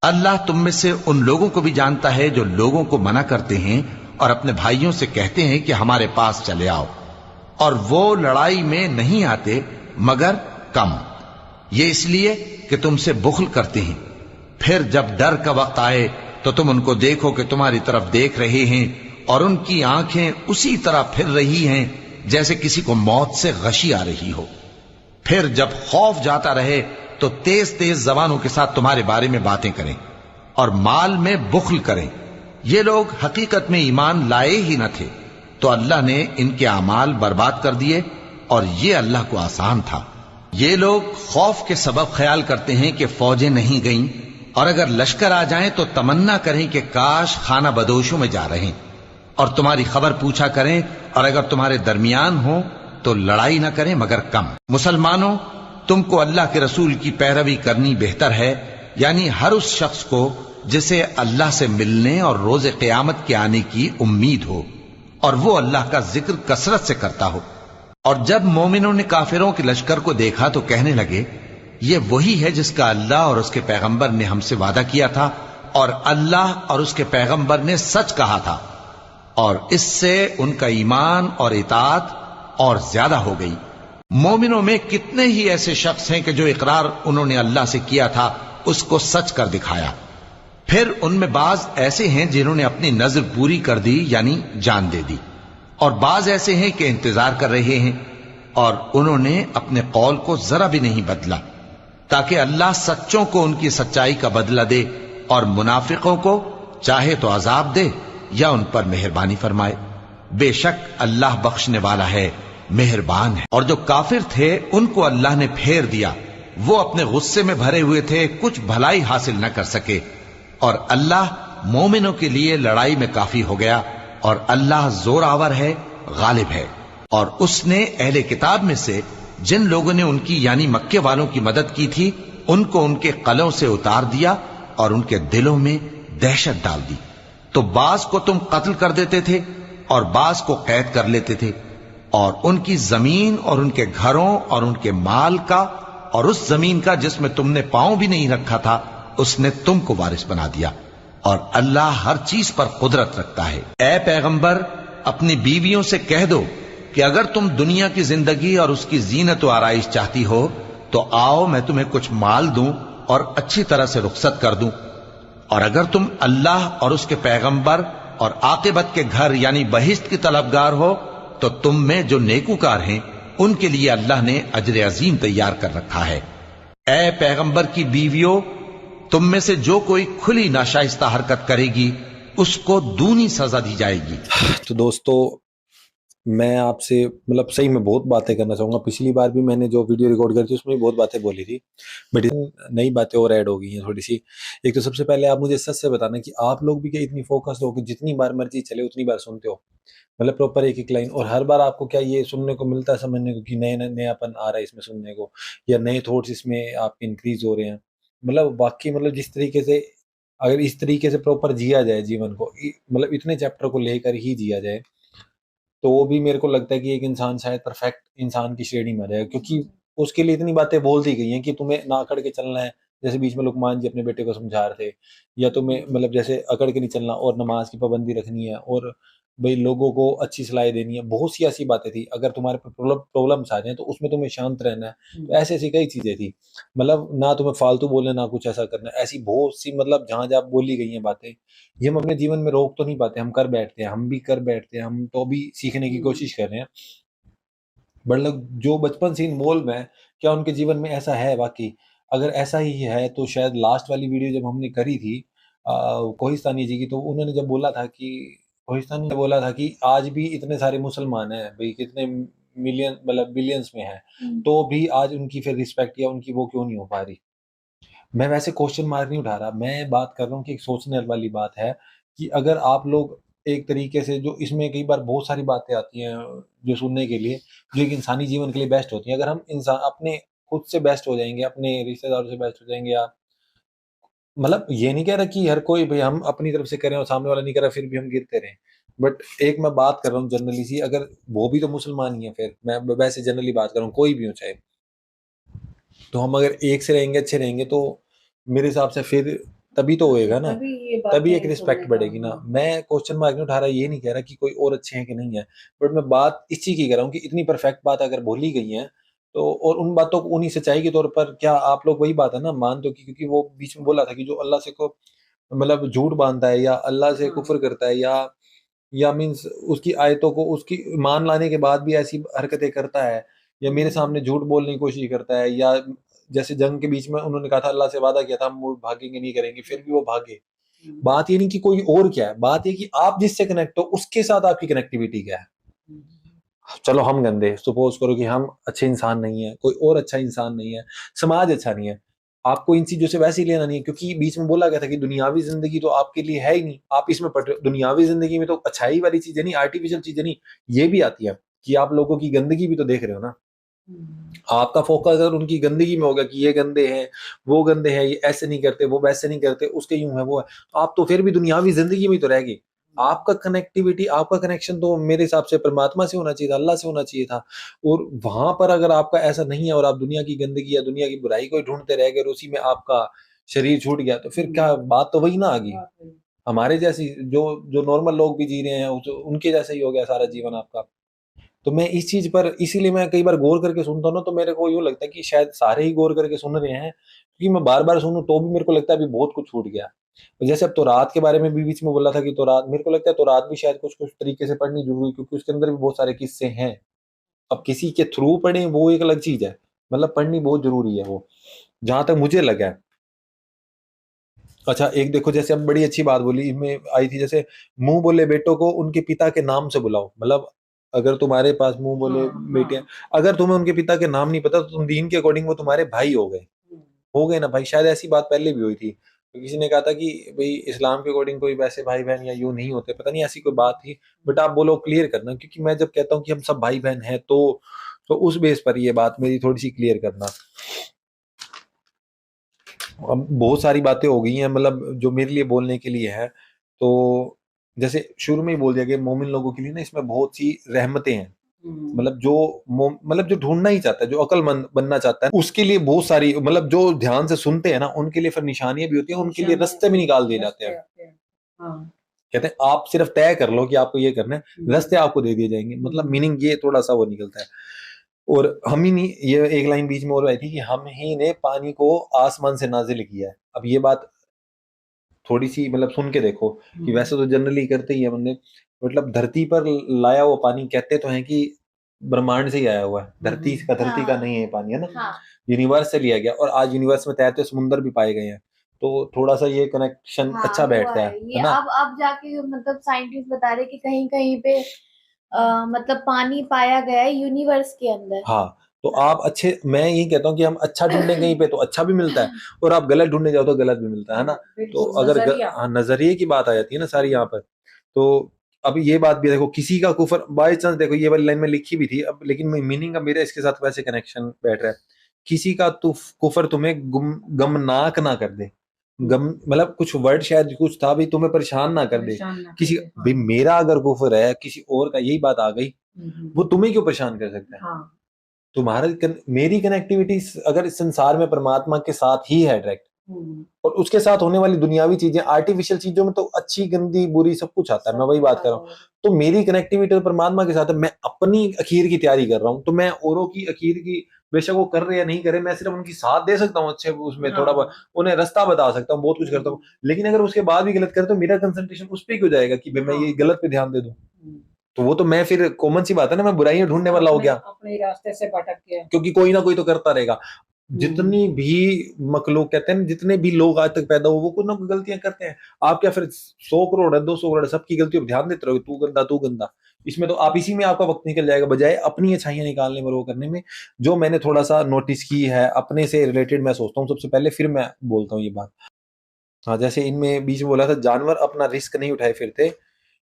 اللہ تم میں سے ان لوگوں کو بھی جانتا ہے جو لوگوں کو منع کرتے ہیں اور اپنے بھائیوں سے کہتے ہیں کہ ہمارے پاس چلے آؤ، اور وہ لڑائی میں نہیں آتے مگر کم، یہ اس لیے کہ تم سے بخل کرتے ہیں۔ پھر جب ڈر کا وقت آئے تو تم ان کو دیکھو کہ تمہاری طرف دیکھ رہے ہیں، اور ان کی آنکھیں اسی طرح پھر رہی ہیں جیسے کسی کو موت سے غشی آ رہی ہو۔ پھر جب خوف جاتا رہے تو تیز تیز زبانوں کے ساتھ تمہارے بارے میں باتیں کریں اور مال میں بخل کریں۔ یہ لوگ حقیقت میں ایمان لائے ہی نہ تھے، تو اللہ نے ان کے اعمال برباد کر دیے، اور یہ اللہ کو آسان تھا۔ یہ لوگ خوف کے سبب خیال کرتے ہیں کہ فوجیں نہیں گئیں، اور اگر لشکر آ جائیں تو تمنا کریں کہ کاش خانہ بدوشوں میں جا رہے، اور تمہاری خبر پوچھا کریں، اور اگر تمہارے درمیان ہوں تو لڑائی نہ کریں مگر کم۔ مسلمانوں، تم کو اللہ کے رسول کی پیروی کرنی بہتر ہے، یعنی ہر اس شخص کو جسے اللہ سے ملنے اور روز قیامت کے آنے کی امید ہو، اور وہ اللہ کا ذکر کثرت سے کرتا ہو۔ اور جب مومنوں نے کافروں کے لشکر کو دیکھا تو کہنے لگے، یہ وہی ہے جس کا اللہ اور اس کے پیغمبر نے ہم سے وعدہ کیا تھا، اور اللہ اور اس کے پیغمبر نے سچ کہا تھا، اور اس سے ان کا ایمان اور اطاعت اور زیادہ ہو گئی۔ مومنوں میں کتنے ہی ایسے شخص ہیں کہ جو اقرار انہوں نے اللہ سے کیا تھا اس کو سچ کر دکھایا۔ پھر ان میں بعض ایسے ہیں جنہوں نے اپنی نظر پوری کر دی، یعنی جان دے دی، اور بعض ایسے ہیں کہ انتظار کر رہے ہیں، اور انہوں نے اپنے قول کو ذرا بھی نہیں بدلا، تاکہ اللہ سچوں کو ان کی سچائی کا بدلہ دے، اور منافقوں کو چاہے تو عذاب دے یا ان پر مہربانی فرمائے۔ بے شک اللہ بخشنے والا ہے، مہربان ہے۔ اور جو کافر تھے ان کو اللہ نے پھیر دیا، وہ اپنے غصے میں بھرے ہوئے تھے، کچھ بھلائی حاصل نہ کر سکے، اور اللہ مومنوں کے لیے لڑائی میں کافی ہو گیا، اور اللہ زور آور ہے، غالب ہے۔ اور اس نے اہل کتاب میں سے جن لوگوں نے ان کی یعنی مکے والوں کی مدد کی تھی ان کو ان کے قلعوں سے اتار دیا اور ان کے دلوں میں دہشت ڈال دی، تو بعض کو تم قتل کر دیتے تھے اور بعض کو قید کر لیتے تھے، اور ان کی زمین اور ان کے گھروں اور ان کے مال کا اور اس زمین کا جس میں تم نے پاؤں بھی نہیں رکھا تھا اس نے تم کو وارث بنا دیا، اور اللہ ہر چیز پر قدرت رکھتا ہے۔ اے پیغمبر، اپنی بیویوں سے کہہ دو کہ اگر تم دنیا کی زندگی اور اس کی زینت و آرائش چاہتی ہو تو آؤ میں تمہیں کچھ مال دوں اور اچھی طرح سے رخصت کر دوں، اور اگر تم اللہ اور اس کے پیغمبر اور عاقبت کے گھر یعنی بہشت کی طلبگار ہو تو تم میں جو نیکوکار ہیں ان کے لیے اللہ نے اجر عظیم تیار کر رکھا ہے۔ اے پیغمبر کی بیویوں، تم میں سے جو کوئی کھلی ناشائستہ حرکت کرے گی اس کو دونی سزا دی جائے گی۔ تو دوستو، میں آپ سے مطلب صحیح میں بہت باتیں کرنا چاہوں گا۔ پچھلی بار بھی میں نے جو ویڈیو ریکارڈ کری تھی اس میں بھی بہت باتیں بولی تھی، بٹ نئی باتیں اور ایڈ ہو گئی ہیں تھوڑی سی۔ ایک تو سب سے پہلے آپ مجھے سچ سے بتانا کہ آپ لوگ بھی کیا اتنی فوکس ہو کہ جتنی بار مرضی چلے اتنی بار سنتے ہو، مطلب پراپر ایک ایک لائن، اور ہر بار آپ کو کیا یہ سننے کو ملتا ہے، سمجھنے کو کہ نیا پن آ رہا ہے اس میں سننے کو، یا نئے تھاٹس اس میں آپ کے انکریز ہو رہے ہیں۔ مطلب واقعی مطلب جس طریقے سے اگر اس طریقے سے پراپر جیا جائے جیون کو، مطلب اتنے چیپٹر کو لے کر ہی جیا جائے تو وہ بھی میرے کو لگتا ہے کہ ایک انسان شاید پرفیکٹ انسان کی شریانی میں رہے گا، کیونکہ اس کے لیے اتنی باتیں بول دی گئی ہیں کہ تمہیں نہ اکڑ کے چلنا ہے، جیسے بیچ میں لقمان جی اپنے بیٹے کو سمجھا رہے تھے، یا تمہیں مطلب جیسے اکڑ کے نہیں چلنا، اور نماز کی پابندی رکھنی ہے، اور بھئی لوگوں کو اچھی صلاح دینی ہے، بہت سی ایسی باتیں تھی۔ اگر تمہارے پرابلمس آ جائیں تو اس میں تمہیں شانت رہنا ہے، تو ایسی ایسی کئی چیزیں تھی، مطلب نہ تمہیں فالتو بولنا نہ کچھ ایسا کرنا ہے، ایسی بہت سی مطلب جہاں جہاں بولی گئی ہیں باتیں، یہ ہم اپنے جیون میں روک تو نہیں پاتے، ہم کر بیٹھتے ہیں، ہم بھی کر بیٹھتے ہیں، ہم تو بھی سیکھنے کی کوشش کر رہے ہیں، بٹ لوگ جو بچپن سے انوالو ہیں کیا ان کے جیون میں ایسا ہے واقعی؟ اگر ایسا ہی ہے تو شاید لاسٹ والی ویڈیو جب ہم نے کری تھی کوہستانی جی کی، تو انہوں نے جب بولا تھا کہ کوہستانی نے بولا تھا کہ آج بھی اتنے سارے مسلمان ہیں بھئی، کتنے ملین مطلب بلینس میں ہیں تو بھی آج ان کی پھر رسپیکٹ یا ان کی وہ کیوں نہیں ہو پا رہی. میں ویسے کوشچن مارک نہیں اٹھا رہا, میں بات کر رہا ہوں کہ ایک سوچنے والی بات ہے کہ اگر آپ لوگ ایک طریقے سے, جو اس میں کئی بار بہت ساری باتیں آتی ہیں جو سننے کے لیے, جو ایک انسانی جیون کے لیے بیسٹ ہوتی ہیں, اگر ہم انسان اپنے خود سے بیسٹ ہو جائیں گے, اپنے رشتے داروں سے بیسٹ ہو جائیں گے, یا مطلب یہ نہیں کہہ رہا کہ ہر کوئی بھائی ہم اپنی طرف سے کریں اور سامنے والا نہیں کر رہا پھر بھی ہم گرتے رہیں, بٹ ایک میں بات کر رہا ہوں جنرلی سی, اگر وہ بھی تو مسلمان ہی ہیں, پھر میں ویسے جنرلی بات کر رہا ہوں کوئی بھی ہو چاہے, تو ہم اگر ایک سے رہیں گے, اچھے رہیں گے, تو میرے حساب سے پھر تبھی تو ہوئے گا نا, تبھی ایک رسپیکٹ بڑھے گی نا. میں کوشچن مارک نہیں اٹھا رہا, یہ نہیں کہہ رہا کہ کوئی اور اچھے ہیں کہ نہیں ہے, بٹ میں بات اس چیز کی کر رہا ہوں کہ اتنی پرفیکٹ بات اگر بولی گئی ہیں تو, اور ان باتوں کو انہی سچائی کے طور پر کیا آپ لوگ وہی بات ہے نا مانتے ہو, کیونکہ وہ بیچ میں بولا تھا کہ جو اللہ سے کو مطلب جھوٹ باندھتا ہے یا اللہ سے کفر کرتا ہے یا مینس اس کی آیتوں کو, اس کی مان لانے کے بعد بھی ایسی حرکتیں کرتا ہے, یا میرے سامنے جھوٹ بولنے کی کوشش کرتا ہے, یا جیسے جنگ کے بیچ میں انہوں نے کہا تھا اللہ سے وعدہ کیا تھا ہم بھاگیں گے نہیں کریں گے, پھر بھی وہ بھاگے. بات یہ نہیں کہ کوئی اور کیا ہے, بات یہ کہ آپ جس سے کنیکٹ ہو اس کے ساتھ آپ کی کنیکٹیویٹی کیا ہے. چلو ہم گندے, سپوز کرو کہ ہم اچھے انسان نہیں ہیں, کوئی اور اچھا انسان نہیں ہے, سماج اچھا نہیں ہے, آپ کو ان چیزوں سے ویسے ہی لینا نہیں ہے, کیونکہ بیچ میں بولا گیا تھا کہ دنیاوی زندگی تو آپ کے لیے ہے ہی نہیں, آپ اس میں پڑھ رہے ہو. دنیاوی زندگی میں تو اچھائی والی چیزیں نہیں, آرٹیفیشل چیزیں نہیں, یہ بھی آتی ہے کہ آپ لوگوں کی گندگی بھی تو دیکھ رہے ہو نا. آپ کا فوکس اگر ان کی گندگی میں ہوگا کہ یہ گندے ہیں, وہ گندے ہیں, یہ ایسے نہیں کرتے, وہ ویسے نہیں کرتے, اس کے یوں ہے وہ ہے, تو آپ تو پھر بھی دنیاوی زندگی میں تو رہ گئے. آپ کا کنیکٹیویٹی, آپ کا کنیکشن تو میرے حساب سے پرماتما سے ہونا چاہیے تھا, اللہ سے ہونا چاہیے تھا. اور وہاں پر اگر آپ کا ایسا نہیں ہے اور آپ دنیا کی گندگی یا دنیا کی برائی کو ڈھونڈتے رہ گئے اور اسی میں آپ کا شریر چھوٹ گیا, تو پھر کیا بات تو وہی نہ آ گئی. ہمارے جیسی جو نارمل لوگ بھی جی رہے ہیں ان کے جیسا ہی ہو گیا سارا جیون آپ کا. تو میں اس چیز پر اسی لیے میں کئی بار غور کر کے سنتا ہوں نا, تو میرے کو یوں لگتا ہے کہ شاید سارے ہی غور کر کے سن رہے ہیں, کیونکہ میں بار بار سنوں تو بھی میرے کو لگتا ہے ابھی بہت کچھ چھوٹ گیا. جیسے اب تورات کے بارے میں بھی بیچ میں بولا تھا کہ تورات, میرے کو لگتا ہے تورات بھی شاید کچھ طریقے سے پڑھنی ضروری, کیونکہ اس کے اندر بھی بہت سارے قصے ہیں. اب کسی کے تھرو پڑھیں وہ ایک الگ چیز ہے, مطلب پڑھنی بہت ضروری ہے وہ, جہاں تک مجھے لگا ہے. اچھا ایک دیکھو, جیسے اب بڑی اچھی بات بولی میں آئی تھی, جیسے منہ بولے بیٹوں کو ان کے پتا کے نام سے بلاؤ. مطلب اگر تمہارے پاس منہ بولے بیٹے ہیں, اگر تمہیں ان کے پتا کے نام نہیں پتا تو تم دین کے اکارڈنگ وہ تمہارے بھائی ہو گئے نا بھائی. شاید ایسی بات پہلے بھی ہوئی تھی, کسی نے کہا تھا کہ بھئی اسلام کے اکارڈنگ کوئی ویسے بھائی بہن یا یوں نہیں ہوتے, پتہ نہیں ایسی کوئی بات تھی, بٹ آپ بولو کلیئر کرنا, کیونکہ میں جب کہتا ہوں کہ ہم سب بھائی بہن ہیں تو اس بیس پر یہ بات میری تھوڑی سی کلیئر کرنا. اب بہت ساری باتیں ہو گئی ہیں مطلب جو میرے لیے بولنے کے لیے ہے, تو جیسے شروع میں ہی بول دیا کہ مومن لوگوں کے لیے نا اس میں بہت سی رحمتیں ہیں. مطلب جو ڈھونڈنا ہی چاہتا ہے, جو عقل مند بننا چاہتا ہے, اس کے لیے بہت ساری, مطلب جو دھیان سے سنتے ہیں نا ان کے لیے پھر نشانیاں بھی ہوتی ہیں, ان کے لیے رستے بھی نکال دیے جاتے ہیں. کہتے ہیں آپ صرف طے کر لو کہ آپ کو یہ کرنا ہے, رستے آپ کو دے دیے جائیں گے. مطلب میننگ یہ تھوڑا سا وہ نکلتا ہے. اور ہم ہی نہیں, یہ ایک لائن بیچ میں اور آئی تھی کہ ہم ہی نے پانی کو آسمان سے نازل کیا ہے. اب یہ بات تھوڑی سی مطلب سن کے دیکھو کہ ویسے تو جنرلی کرتے ہی ہیں بندے, مطلب دھرتی پر لایا ہوا پانی, کہتے تو ہیں کہ برہمانڈ سے ہی آیا ہوا ہے, دھرتی کا نہیں ہے پانی, ہے نا, یونیورس سے لیا گیا, اور آج یونیورس میں تیرتے سمندر بھی پائے گئے ہیں, تو تھوڑا سا یہ کنیکشن اچھا بیٹھتا ہے نا. اب جا کے مطلب سائنٹسٹ بتا رہے کہ کہیں کہیں پہ مطلب پانی پایا گیا ہے یونیورس کے اندر. ہاں تو آپ اچھے, میں یہی کہتا ہوں کہ ہم اچھا ڈھونڈیں کہیں پہ تو اچھا بھی ملتا ہے, اور آپ غلط ڈھونڈنے جاؤ تو غلط بھی ملتا ہے نا. تو اگر نظریے کی بات آ جاتی ہے نا ساری یہاں پر, تو اب یہ بات بھی دیکھو, کسی کا کفر بائی چانس, دیکھو یہ والی لائن میں لکھی بھی تھی اب, لیکن میننگ کا میرا اس کے ساتھ ویسے کنیکشن بیٹھ رہا ہے, کسی کا کفر تمہیں غمناک نہ کر دے. مطلب کچھ ورڈ شاید کچھ تھا بھی, تمہیں پریشان نہ کر دے کسی, بھئی میرا اگر کفر ہے کسی اور کا, یہی بات آ گئی, وہ تمہیں کیوں پریشان کر سکتا ہے. تمہارا میری کنیکٹیویٹی اگر اس سنسار میں پرماتما کے ساتھ ہی ہے ڈائریکٹ, اور اس کے ساتھ ہونے والی دنیاوی چیزیں, آرٹیفیشل چیزوں میں تو اچھی گندی بری سب کچھ آتا ہے, میں وہی بات کر رہا ہوں. تو میری کنیکٹیویٹی پرماتما کے ساتھ ہے, میں اپنی اخیر کی تیاری کر رہا ہوں, تو میں اوروں کی اخیر کی بے شک وہ کر رہے یا نہیں کرے, میں صرف ان کی ساتھ دے سکتا ہوں اچھے, اس میں تھوڑا بہت انہیں رستہ بتا سکتا ہوں, بہت کچھ کرتا ہوں. لیکن اگر اس کے بعد بھی غلط کرے تو میرا کنسنٹریشن اس پہ کیوں جائے گا کہ میں یہ غلط پہ دھیان دے دوں. تو وہ تو میں پھر کامن سی بات ہے نا, میں برائیاں ڈھونڈنے والا ہو گیا, اپنے راستے سے بھٹک گیا, کیونکہ کوئی نہ کوئی تو کرتا رہے گا. جتنی بھی مخلوق کہتے ہیں, جتنے بھی لوگ آج تک پیدا ہو وہ کچھ نہ کچھ غلطیاں کرتے ہیں. آپ کیا پھر 100 کروڑ ہے 200 کروڑ ہے, سب کی غلطیوں پہ دھیان دیتے رہو, تو گندا, اس میں تو آپ اسی میں آپ کا وقت نکل جائے گا بجائے اپنی اچھائیاں نکالنے میں وہ کرنے میں. جو میں نے تھوڑا سا نوٹس کی ہے اپنے سے ریلیٹڈ میں سوچتا ہوں سب سے پہلے, پھر میں بولتا ہوں یہ بات. ہاں جیسے ان میں بیچ میں بولا تھا جانور اپنا رسک نہیں اٹھائے پھرتے,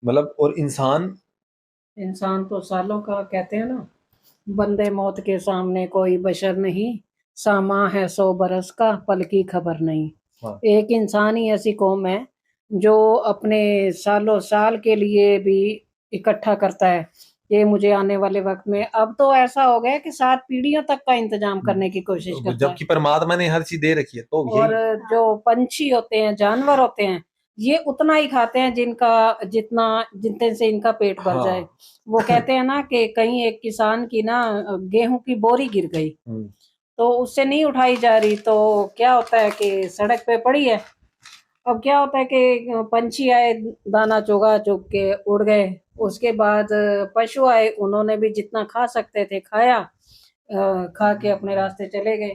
مطلب, اور انسان تو سالوں کا کہتے ہیں نا, بندے موت کے سامنے کوئی بشر نہیں, ساما ہے 100 برس کا پل کی خبر نہیں. ہاں. ایک انسان ہی ایسی قوم ہے جو اپنے سالوں سال کے لیے بھی اکٹھا کرتا ہے کہ مجھے آنے والے وقت میں, اب تو ایسا ہو گیا کہ 7 پیڑھیوں تک کا انتظام کرنے کی کوشش کرتا ہے. جبکہ پرماتما نے ہر چیز دے رکھی ہے. تو اور جو پنچھی ہوتے ہیں, جانور ہوتے ہیں, یہ اتنا ہی کھاتے ہیں جتنے سے ان کا پیٹ بھر جائے. وہ کہتے ہیں نا کہ کہیں ایک کسان کی نا گیہوں کی بوری گر گئی تو اس سے نہیں اٹھائی جا رہی, تو کیا ہوتا ہے کہ سڑک پہ پڑی ہے. اب کیا ہوتا ہے کہ پنچھی آئے, دانا چوگا چوگ کے اڑ گئے, اس کے بعد پشو آئے, انہوں نے بھی جتنا کھا سکتے تھے کھایا, کھا کے اپنے راستے چلے گئے.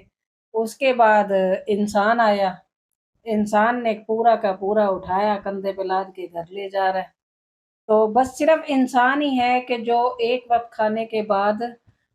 اس کے بعد انسان آیا, انسان نے پورا کا پورا اٹھایا, کندھے پہ لاد کے گھر لے جا رہا ہے. تو بس صرف انسان ہی ہے کہ جو ایک وقت کھانے کے بعد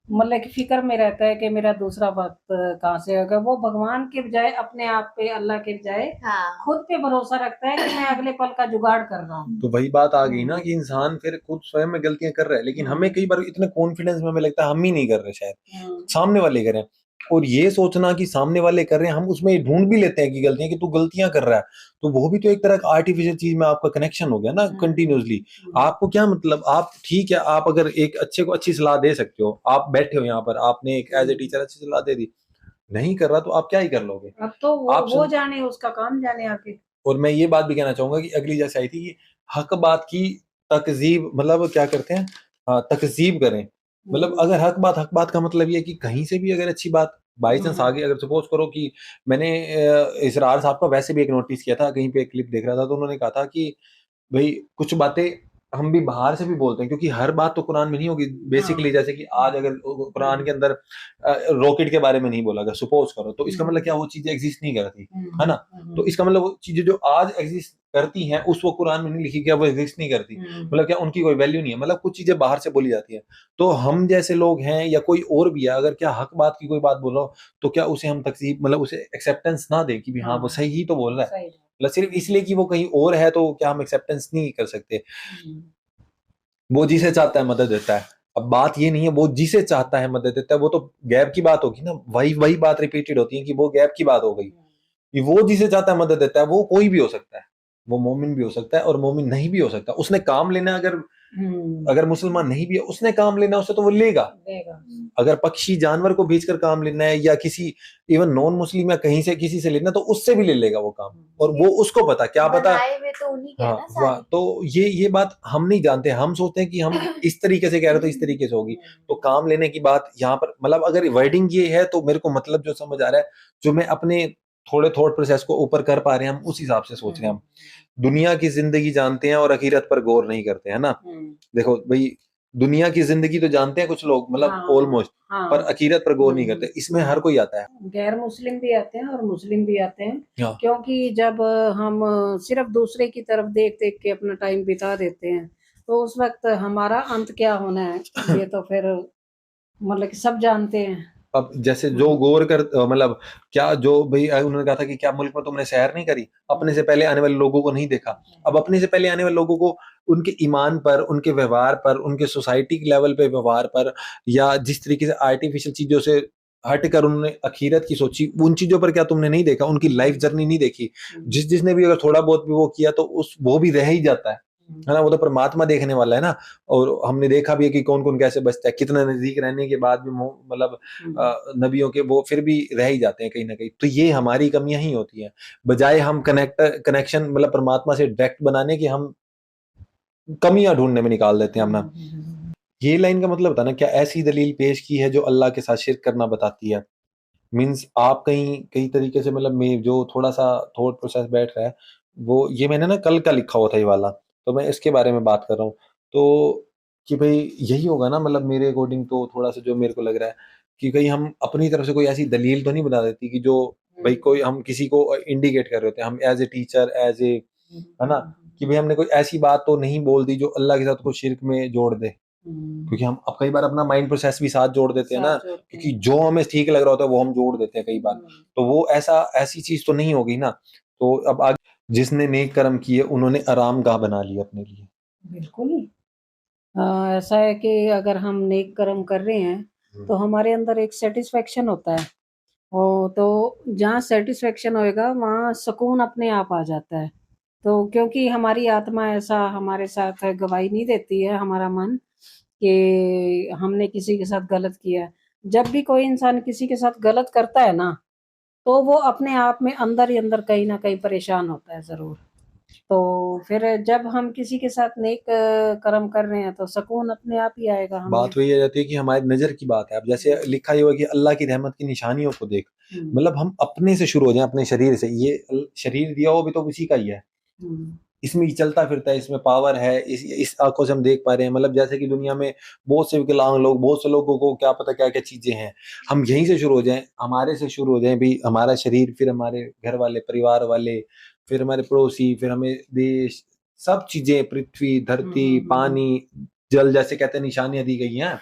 مطلب کہ فکر میں رہتا ہے کہ میرا دوسرا وقت کہاں سے ہوگا. وہ بھگوان کے بجائے اپنے آپ پہ, اللہ کے بجائے خود پہ بھروسہ رکھتا ہے کہ میں اگلے پل کا جگاڑ کر رہا ہوں. تو وہی بات آ گئی نا کہ انسان پھر خود سوئم میں غلطیاں کر رہا ہے, لیکن ہمیں کئی بار اتنے کانفیڈنس میں ہمیں لگتا ہے ہم ہی نہیں کر رہے, شاید سامنے والے کریں. اور یہ سوچنا کہ سامنے والے کر رہے ہیں, ہم اس میں ڈھونڈ بھی لیتے ہیں کہ غلطیاں, کہ تو غلطیاں کر رہا ہے, تو وہ بھی تو ایک طرح کا آرٹیفیشل چیز میں آپ کا کنیکشن ہو گیا نا کنٹینیوسلی. آپ کو کیا مطلب, آپ ٹھیک ہے, آپ اگر ایک اچھے کو اچھی صلاح دے سکتے ہو, آپ بیٹھے ہو یہاں پر, آپ نے ایک ایز اے ٹیچر اچھی صلاح دے دی, نہیں کر رہا تو آپ کیا ہی کر لو گے. اب تو وہ جانے, اس کا کام جانے آ کے. اور میں یہ بات بھی کہنا چاہوں گا کہ اگلی جیسے آئی تھی کہ حق بات کی تکذیب, مطلب کیا کرتے ہیں, تکذیب کریں. مطلب اگر حق بات کا مطلب یہ کہ کہیں سے بھی اگر اچھی بات بائی چانس آگے, اگر سپوز کرو کہ میں نے اسرار صاحب کا ویسے بھی ایک نوٹس کیا تھا, کہیں پہ ایک کلپ دیکھ رہا تھا, تو انہوں نے کہا تھا کہ بھائی کچھ باتیں ہم بھی باہر سے بھی بولتے ہیں, کیونکہ ہر بات تو قرآن میں نہیں ہوگی. بیسیکلی جیسے کہ آج اگر قرآن کے اندر راکٹ کے بارے میں نہیں بولا گیا, سپوز کرو, تو اس کا مطلب کیا وہ چیزیں ایگزسٹ نہیں کرتی ہے نا. تو اس کا مطلب وہ چیزیں جو آج ایگزسٹ کرتی ہیں اس وہ قرآن میں نہیں لکھی گیا, وہ ایگزسٹ نہیں کرتی, مطلب کیا ان کی کوئی ویلیو نہیں ہے. مطلب کچھ چیزیں باہر سے بولی جاتی ہیں. تو ہم جیسے لوگ ہیں یا کوئی اور بھی ہے, اگر کیا حق بات کی کوئی بات بولو تو کیا اسے ہم تکذیب, مطلب اسے ایکسیپٹنس نہ دیں کہ ہاں وہ صحیح ہی تو بول رہا ہے, مطلب صرف اس لیے کہ وہ کہیں اور ہے تو کیا ہم ایکسیپٹنس نہیں کر سکتے. وہ جسے چاہتا ہے مدد دیتا ہے. اب بات یہ نہیں ہے وہ جسے چاہتا ہے مدد دیتا ہے, وہ تو غیب کی بات ہوگی نا, وہی بات ریپیٹڈ ہوتی ہے کہ وہ غیب کی بات ہو گئی. وہ جسے چاہتا ہے مدد دیتا ہے, وہ کوئی بھی ہو سکتا ہے, وہ مومن بھی ہو سکتا ہے اور مومن نہیں بھی ہو سکتا. اس نے کام لینا ہے, اگر مسلمان نہیں بھی ہے اس نے کام لینا ہے اسے, تو وہ لے گا. اگر پکشی جانور کو بھیج کر کام لینا ہے, یا کسی ایون نان مسلم یا کہیں سے کسی سے لینا, تو اس سے بھی لے لے گا وہ کام. اور وہ اس کو پتا, کیا پتا. تو یہ بات ہم نہیں جانتے, ہم سوچتے ہیں کہ ہم اس طریقے سے کہہ رہے تو اس طریقے سے ہوگی. تو کام لینے کی بات یہاں پر, مطلب اگر ورڈنگ یہ ہے تو میرے کو مطلب جو سمجھ آ رہا ہے, جو میں اپنے تھوڑے تھاٹ پروسیس کو اوپر کر پا رہے ہیں, ہم اس حساب سے سوچ رہے ہیں. ہم دنیا کی زندگی جانتے ہیں اور آخرت پر غور نہیں کرتے ہیں نا. دیکھو بھائی, دنیا کی زندگی تو جانتے ہیں کچھ لوگ, مطلب آلموسٹ, پر آخرت پر غور نہیں کرتے. اس میں ہر کوئی آتا ہے, غیر مسلم بھی آتے ہیں اور مسلم بھی آتے ہیں, کیونکہ جب ہم صرف دوسرے کی طرف دیکھ دیکھ کے اپنا ٹائم بتا دیتے ہیں تو اس وقت ہمارا انت کیا ہونا ہے یہ تو پھر مطلب کہ سب جانتے ہیں. اب جیسے جو غور کر, مطلب کیا جو بھائی انہوں نے کہا تھا کہ کیا ملک میں تم نے سیر نہیں کری, اپنے سے پہلے آنے والے لوگوں کو نہیں دیکھا. اب اپنے سے پہلے آنے والے لوگوں کو ان کے ایمان پر, ان کے ویوہار پر, ان کے سوسائٹی کے لیول پہ ویوہار پر, یا جس طریقے سے آرٹیفیشل چیزوں سے ہٹ کر انہوں نے آخرت کی سوچی, ان چیزوں پر کیا تم نے نہیں دیکھا, ان کی لائف جرنی نہیں دیکھی. جس نے بھی اگر تھوڑا بہت بھی وہ کیا تو وہ بھی رہ ہی جاتا ہے نا, وہ تو پرماتما دیکھنے والا ہے نا. اور ہم نے دیکھا بھی ہے کہ کون کون کیسے بچتا ہے, کتنا نزدیک رہنے کے بعد بھی مطلب نبیوں کے وہ پھر بھی رہ ہی جاتے ہیں کہیں نہ کہیں. تو یہ ہماری کمیاں ہی ہوتی ہیں, بجائے ہم کنیکشن مطلب پرماتما سے ڈائریکٹ بنانے کی, ہم کمیاں ڈھونڈنے میں نکال دیتے ہیں ہم نا. یہ لائن کا مطلب بتانا, کیا ایسی دلیل پیش کی ہے جو اللہ کے ساتھ شرک کرنا بتاتی ہے. مینس آپ کئی طریقے سے, مطلب میں جو تھوڑا سا تھوٹ پروسیس بیٹھ رہا ہے, وہ یہ میں نے نا کل کا لکھا ہوا تھا یہ والا, تو میں اس کے بارے میں بات کر رہا ہوں. تو کہ بھئی یہی ہوگا نا, مطلب میرے اکارڈنگ تو تھوڑا سا جو میرے کو لگ رہا ہے کہ کہیں ہم اپنی طرف سے کوئی ایسی دلیل تو نہیں بتا دیتی کہ جو بھئی کوئی ہم کسی کو انڈیکیٹ کر رہے ہوتے ہیں, ہم as a teacher, as a, ہے نا, کہ بھئی ہم نے کوئی ایسی بات تو نہیں بول دی جو اللہ کے ساتھ کو شرک میں جوڑ دے, کیونکہ ہم اب کئی بار اپنا مائنڈ پروسیس بھی ساتھ جوڑ دیتے ہیں نا, کیونکہ جو ہمیں ٹھیک لگ رہا ہوتا ہے وہ ہم جوڑ دیتے ہیں کئی بار, تو وہ ایسی چیز تو نہیں ہوگی نا. تو اب آگے جس نے نیک کرم کیے انہوں نے آرام گاہ بنا لی اپنے لیے. بالکل ایسا ہے کہ اگر ہم نیک کرم کر رہے ہیں تو ہمارے اندر ایک سیٹسفیکشن ہوتا ہے, تو جہاں سیٹسفیکشن ہوئے گا وہاں سکون اپنے آپ آ جاتا ہے. تو کیونکہ ہماری آتما ایسا ہمارے ساتھ گواہی نہیں دیتی ہے, ہمارا من, کہ ہم نے کسی کے ساتھ غلط کیا ہے. جب بھی کوئی انسان کسی کے ساتھ غلط کرتا ہے نا تو وہ اپنے آپ میں اندر ہی اندر کہیں نہ کہیں پریشان ہوتا ہے ضرور. تو پھر جب ہم کسی کے ساتھ نیک کرم کر رہے ہیں تو سکون اپنے آپ ہی آئے گا ہمیں. بات وہی آ جاتی ہے کہ ہماری نظر کی بات ہے. اب جیسے لکھا ہی ہوا کہ اللہ کی رحمت کی نشانیوں کو دیکھ, مطلب ہم اپنے سے شروع ہو جائیں, اپنے شریر سے. یہ شریر دیا ہو بھی تو اسی کا ہی ہے, اس میں چلتا پھرتا ہے, اس میں پاور ہے, اس آنکھوں سے ہم دیکھ پا رہے ہیں. مطلب جیسے کہ دنیا میں بہت سے وکلانگ لوگ, بہت سے لوگوں کو کیا پتا کیا کیا چیزیں ہیں. ہم یہیں سے شروع ہو جائیں, ہمارے سے شروع ہو جائیں بھی, ہمارا شریر, پھر ہمارے گھر والے, پریوار والے, پھر ہمارے پڑوسی, پھر ہمیں دیش, سب چیزیں, پرتھوی, دھرتی, پانی, جل, جیسے کہتے ہیں نشانیاں دی گئی ہیں.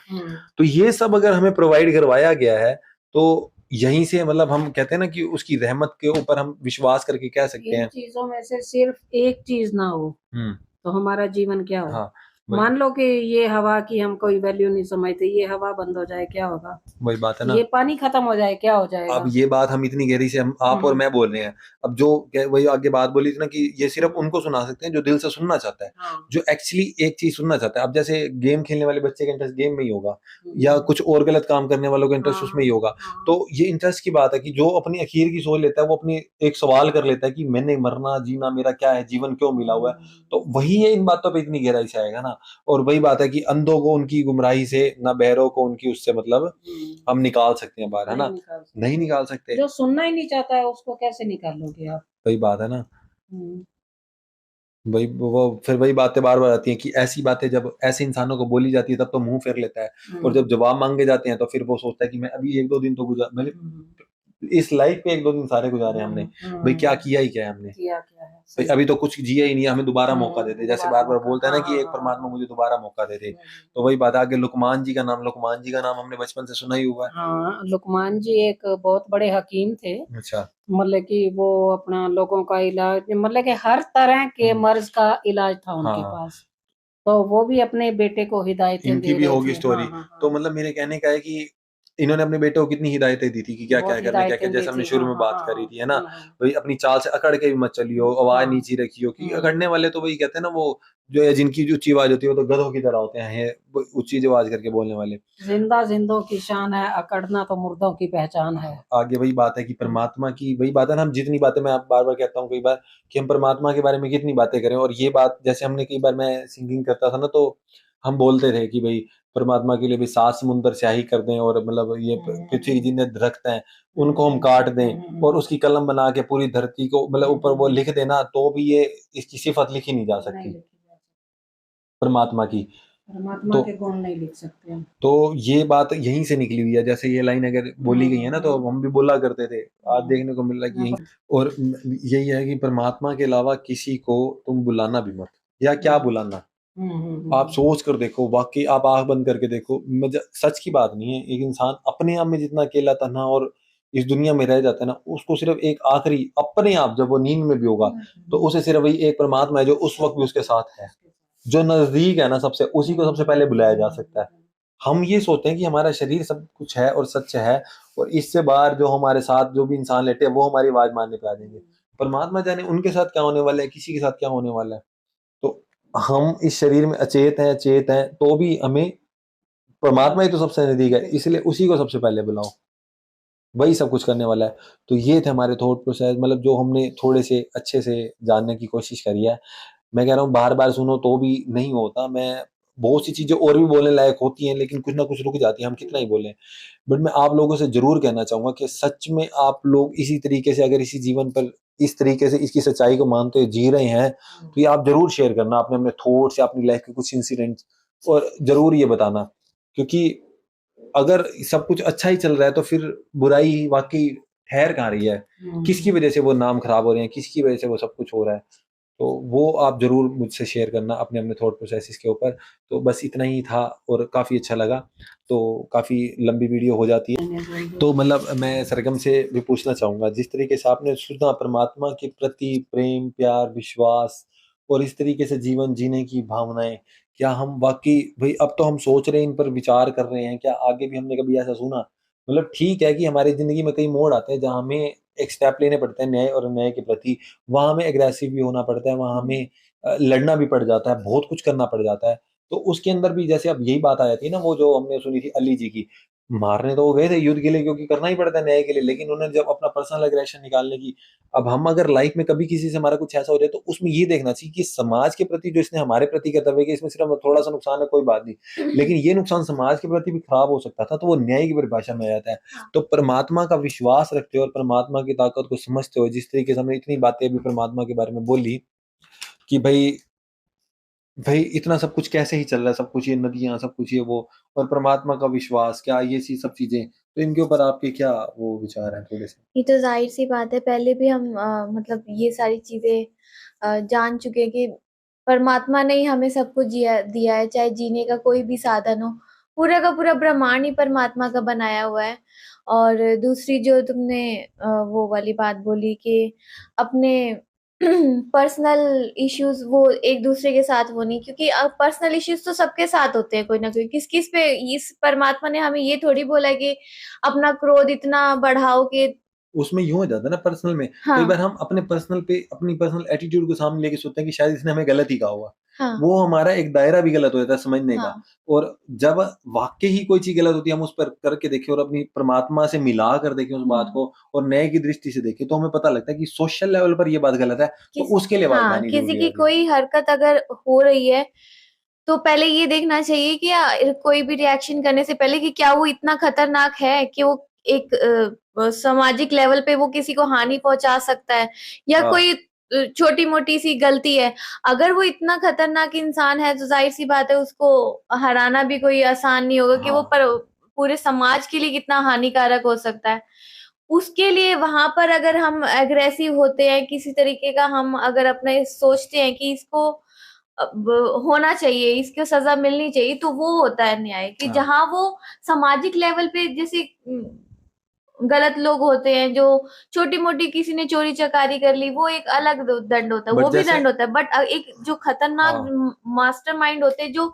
تو یہ سب اگر ہمیں پرووائڈ کروایا گیا ہے تو یہیں سے مطلب ہم کہتے ہیں نا کہ اس کی رحمت کے اوپر ہم وشواس کر کے کہہ سکتے ہیں. ان چیزوں میں سے صرف ایک چیز نہ ہو تو ہمارا جیون کیا ہو. مان لو کہ یہ ہوا کی ہم کوئی ویلیو نہیں سمجھتے, یہ ہوا بند ہو جائے کیا ہوگا؟ وہی بات ہے نا, یہ پانی ختم ہو جائے کیا ہو جائے گا؟ اب یہ بات ہم اتنی گہری سے ہم آپ اور میں بول رہے ہیں. اب جو وہی آگے بات بولی تھی نا کہ یہ صرف ان کو سنا سکتے ہیں جو دل سے سننا چاہتا ہے, جو ایکچولی ایک چیز سننا چاہتا ہے. اب جیسے گیم کھیلنے والے بچے کا انٹرسٹ گیم میں ہی ہوگا, یا کچھ اور غلط کام کرنے والوں کا انٹرسٹ اس میں ہی ہوگا. تو یہ انٹرسٹ کی بات ہے کہ جو اپنی اخیر کی سوچ لیتا ہے وہ اپنی ایک سوال کر لیتا ہے کہ میں نے مرنا جینا میرا کیا ہے, جیون کیوں ملا ہوا ہے. تو وہی ہے ان باتوں پہ اتنی گہرائی سے آئے گا نا. اور وہی بات ہے کہ اندھوں کو ان کی گمراہی سے, نہ بہروں کو ان کی اس سے مطلب ہم نکال سکتے ہیں باہر, ہے نا, نہیں نکال سکتے. جو سننا ہی نہیں چاہتا ہے اس کو کیسے نکالو گے آپ؟ وہی بات ہے نا, وہی وہ پھر وہی باتیں بار بار آتی ہیں کہ ایسی باتیں جب ایسے انسانوں کو بولی جاتی ہے تب تو منہ پھیر لیتا ہے, اور جب جواب مانگے جاتے ہیں تو پھر وہ سوچتا ہے کہ میں ابھی ایک دو دن تو اس لائف پہ ایک دو دن سارے گزارے ہم نے, بھئی کیا کیا ہی کیا ہے ہم نے, بھئی ابھی تو کچھ جیا ہی نہیں, ہمیں دوبارہ موقع دے دے. جیسے بار بار بولتا ہے نا کہ ایک پرماتما مجھے دوبارہ موقع دے دے. تو وہی بات آگے لقمان جی کا نام ہم نے بچپن سے سنا ہی ہوا ہے. ہاں, لقمان جی ایک بہت بڑے حکیم تھے. اچھا, مطلب کہ وہ اپنا لوگوں کا علاج, مطلب کہ ہر طرح کے مرض کا علاج تھا ان کے پاس. تو وہ بھی اپنے بیٹے کو ہدایتیں ان کی بھی ہوگی اسٹوری. تو مطلب میرے کہنے کا ہے کہ انہوں نے اپنے بیٹے کو کتنی ہدایتیں دی تھی کہ کیا کیا کرنا, کیا کیا, جیسے ہم نے شروع میں بات کری تھی, ہے نا, وہی اپنی چال سے اکڑ کے بھی مت چلیو, آواز نیچی رکھیو. کہ اکڑنے والے تو وہی کہتے ہیں نا, وہ جو ہے جن کی جو اونچی آواز ہوتی ہے وہ تو گدھوں کی طرح ہوتے ہیں, اونچی آواز کر کے بولنے والے. زندہ زندوں کی شان ہے, اکڑنا تو مردوں کی پہچان ہے. آگے وہی بات ہے کہ پرماتما کی وہی بات ہے نا, ہم جتنی باتیں, میں بار بار کہتا ہوں کئی بار کہ ہم پرماتما کے بارے میں کتنی باتیں کریں. اور یہ بات جیسے ہم نے کئی بار, میں سنگنگ کرتا تھا نا, تو ہم بولتے تھے کہ بھئی پرماتما کے لیے بھی 7 سمندر سیاہی کر دیں, اور مطلب یہ پرتھوی کی جتنے درخت ہیں ان کو ہم کاٹ دیں, اور اس کی قلم بنا کے پوری دھرتی کو مطلب اوپر وہ لکھ دینا, تو بھی یہ اس کی صفت لکھی نہیں جا سکتی پرماتما کی. پرماتما کے گن نہیں لکھ سکتے ہم. تو یہ بات یہیں سے نکلی ہوئی ہے. جیسے یہ لائن اگر بولی گئی ہے نا تو ہم بھی بولا کرتے تھے, آج دیکھنے کو مل رہا ہے کہ یہیں. اور یہی ہے کہ پرماتما کے علاوہ کسی کو تم بلانا بھی مت, یا کیا بلانا. آپ سوچ کر دیکھو, واقعی آپ آنکھ بند کر کے دیکھو, سچ کی بات نہیں ہے. ایک انسان اپنے آپ میں جتنا اکیلا تنہا اور اس دنیا میں رہ جاتا ہے نا, اس کو صرف ایک آخری اپنے آپ جب وہ نیند میں بھی ہوگا تو اسے صرف وہی ایک پرماتما ہے جو اس وقت بھی اس کے ساتھ ہے, جو نزدیک ہے نا سب سے, اسی کو سب سے پہلے بلایا جا سکتا ہے. ہم یہ سوچتے ہیں کہ ہمارا شریر سب کچھ ہے اور سچ ہے, اور اس سے باہر جو ہمارے ساتھ جو بھی انسان لیٹے وہ ہماری آواز ماننے پہ آ جائیں گے. پرماتما جانے ان کے ساتھ کیا ہونے والا ہے, کسی کے ساتھ کیا ہونے والا ہے. تو ہم اس شریر میں اچیت ہیں تو بھی ہمیں پرماتما ہی تو سب سے نزدیک ہے, اس لیے اسی کو سب سے پہلے بلاؤ, وہی سب کچھ کرنے والا ہے. تو یہ تھے ہمارے تھاٹ پروسیس, مطلب جو ہم نے تھوڑے سے اچھے سے جاننے کی کوشش کری ہے. میں کہہ رہا ہوں بار بار سنو تو بھی نہیں ہوتا, میں بہت سی چیزیں اور بھی بولنے لائق ہوتی ہیں لیکن کچھ نہ کچھ رک جاتی ہیں, ہم کتنا ہی بولیں. بٹ میں آپ لوگوں سے ضرور کہنا چاہوں گا کہ سچ میں آپ لوگ اسی طریقے سے اگر اسی جیون پر اس طریقے سے اس کی سچائی کو مانتے ہوئے جی رہے ہیں تو یہ آپ ضرور شیئر کرنا اپنے تھوٹس یا اپنی لائف کے کچھ انسیڈنٹس, اور ضرور یہ بتانا. کیونکہ اگر سب کچھ اچھا ہی چل رہا ہے تو پھر برائی واقعی ٹھہر کہاں رہی ہے, کس کی وجہ سے وہ نام خراب ہو رہے ہیں, کس کی وجہ سے وہ سب کچھ ہو رہا ہے. تو وہ آپ ضرور مجھ سے شیئر کرنا اپنے اپنے تھاٹ پروسیسز کے اوپر. تو بس اتنا ہی تھا اور کافی اچھا لگا. تو کافی لمبی ویڈیو ہو جاتی ہے, تو مطلب میں سرگم سے بھی پوچھنا چاہوں گا, جس طریقے سے آپ نے سنا پرماتما کے پرتی پریم, پیار, وشواس اور اس طریقے سے جیون جینے کی بھاونائیں, کیا ہم واقعی بھائی اب تو ہم سوچ رہے ہیں, ان پر وچار کر رہے ہیں, کیا آگے بھی ہم نے کبھی ایسا سنا؟ مطلب ٹھیک ہے کہ ہماری زندگی میں کئی موڑ آتے ہیں جہاں ہمیں ایک سٹیپ لینے پڑتے ہیں نئے اور نئے کے پرتی, وہاں ہمیں اگریسو بھی ہونا پڑتا ہے, وہاں ہمیں لڑنا بھی پڑ جاتا ہے, بہت کچھ کرنا پڑ جاتا ہے. تو اس کے اندر بھی جیسے اب یہی بات آ جاتی ہے نا, وہ جو ہم نے سنی تھی علی جی کی, مارنے تو وہ گئے تھے یدھ کے لیے کیونکہ کرنا ہی پڑتا ہے نئے کے لیے, لیکن انہوں نے جب اپنا پرسنل اگریشن نکالنے کی, اب ہم اگر لائف میں کبھی کسی سے ہمارا کچھ ایسا ہو جائے تو اس میں یہ دیکھنا چاہیے کہ سماج کے پرتی جو اس نے ہمارے پرتی کرتویہ کیا, اس میں صرف تھوڑا سا نقصان ہے, کوئی بات نہیں, لیکن یہ نقصان سماج کے پرتی بھی خراب ہو سکتا تھا, تو وہ نیائی کی پریبھاشا میں آ جاتا ہے. تو پرماتما کا وشواس رکھتے ہو اور پرماتما کی طاقت کو سمجھتے ہو, جس طریقے سے ہم نے اتنی باتیں ابھی پرماتما کے بارے میں بولی کہ بھائی اتنا سب کچھ کیسے ہی چل رہا ہے, سب کچھ یہ ندیاں, سب کچھ یہ وہ, اور پرماتما کا وشواس کیا, یہ سب چیزیں, تو ان کے اوپر آپ کے کیا وہ وچار ہیں تھوڑے سے؟ یہ تو ظاہر سی بات ہے, پہلے بھی ہم مطلب یہ ساری چیزیں جان چکے کہ پرماتما نے ہی ہمیں سب کچھ دیا ہے, چاہے جینے کا کوئی بھی سادھن ہو, پورا کا پورا برہمانڈ ہی پرماتما کا بنایا ہوا ہے. اور دوسری جو تم نے وہ والی بات بولی کہ اپنے پرسنل ایشوز وہ ایک دوسرے کے ساتھ وہ نہیں, کیونکہ پرسنل ایشوز تو سب کے ساتھ ہوتے ہیں کوئی نہ کوئی, کس پہ. اس پرماتما نے ہمیں یہ تھوڑی بولا کہ اپنا کرودھ اتنا بڑھاؤ کہ اس میں یوں ہو جاتا ہے نا پرسنل میں, ہاں کئی بار ہم اپنے پرسنل پہ اپنی پرسنل ایٹیٹیوڈ کو سامنے لے کے سوچتے ہیں کہ شاید اس نے ہمیں غلط ہی کہا ہوا, ہاں وہ ہمارا ایک دائرہ بھی غلط ہو جاتا ہے سمجھنے کا. ہاں اور جب واقعی ہی کوئی چیز غلط ہوتی ہے, ہم اس پر کر کے دیکھیں اور اپنی پرماتما سے ملا کر دیکھیں اس بات کو, اور نئے کی درشٹی سے دیکھیں, تو ہمیں پتہ لگتا ہے کہ سوشل لیول پر یہ بات غلط ہے, تو اس کے لیے بات ہاں مانی کسی ضروری کی ہے. کوئی حرکت اگر ہو رہی ہے تو پہلے یہ دیکھنا چاہیے کہ کوئی بھی ریاکشن کرنے سے پہلے کہ کیا وہ اتنا خطرناک ہے کہ وہ ایک سماجک لیول پہ وہ کسی کو ہانی پہنچا سکتا ہے, یا کوئی چھوٹی موٹی سی غلطی ہے. اگر وہ اتنا خطرناک انسان ہے تو ظاہر سی بات ہے اس کو ہرانا بھی کوئی آسان نہیں ہوگا, کہ وہ پورے سماج کے لیے کتنا ہانیکارک ہو سکتا ہے. اس کے لیے وہاں پر اگر ہم اگریسو ہوتے ہیں کسی طریقے کا, ہم اگر اپنے سوچتے ہیں کہ اس کو ہونا چاہیے, اس کو سزا ملنی چاہیے, تو وہ ہوتا ہے نیائے. کہ جہاں وہ سماجک لیول پہ جیسے غلط لوگ ہوتے ہیں, جو چھوٹی موٹی کسی نے چوری چکاری کر لی, وہ ایک الگ دنڈ ہوتا ہے, وہ بھی دنڈ ہوتا ہے. بٹ ایک جو خطرناک ماسٹر مائنڈ ہوتے ہیں جو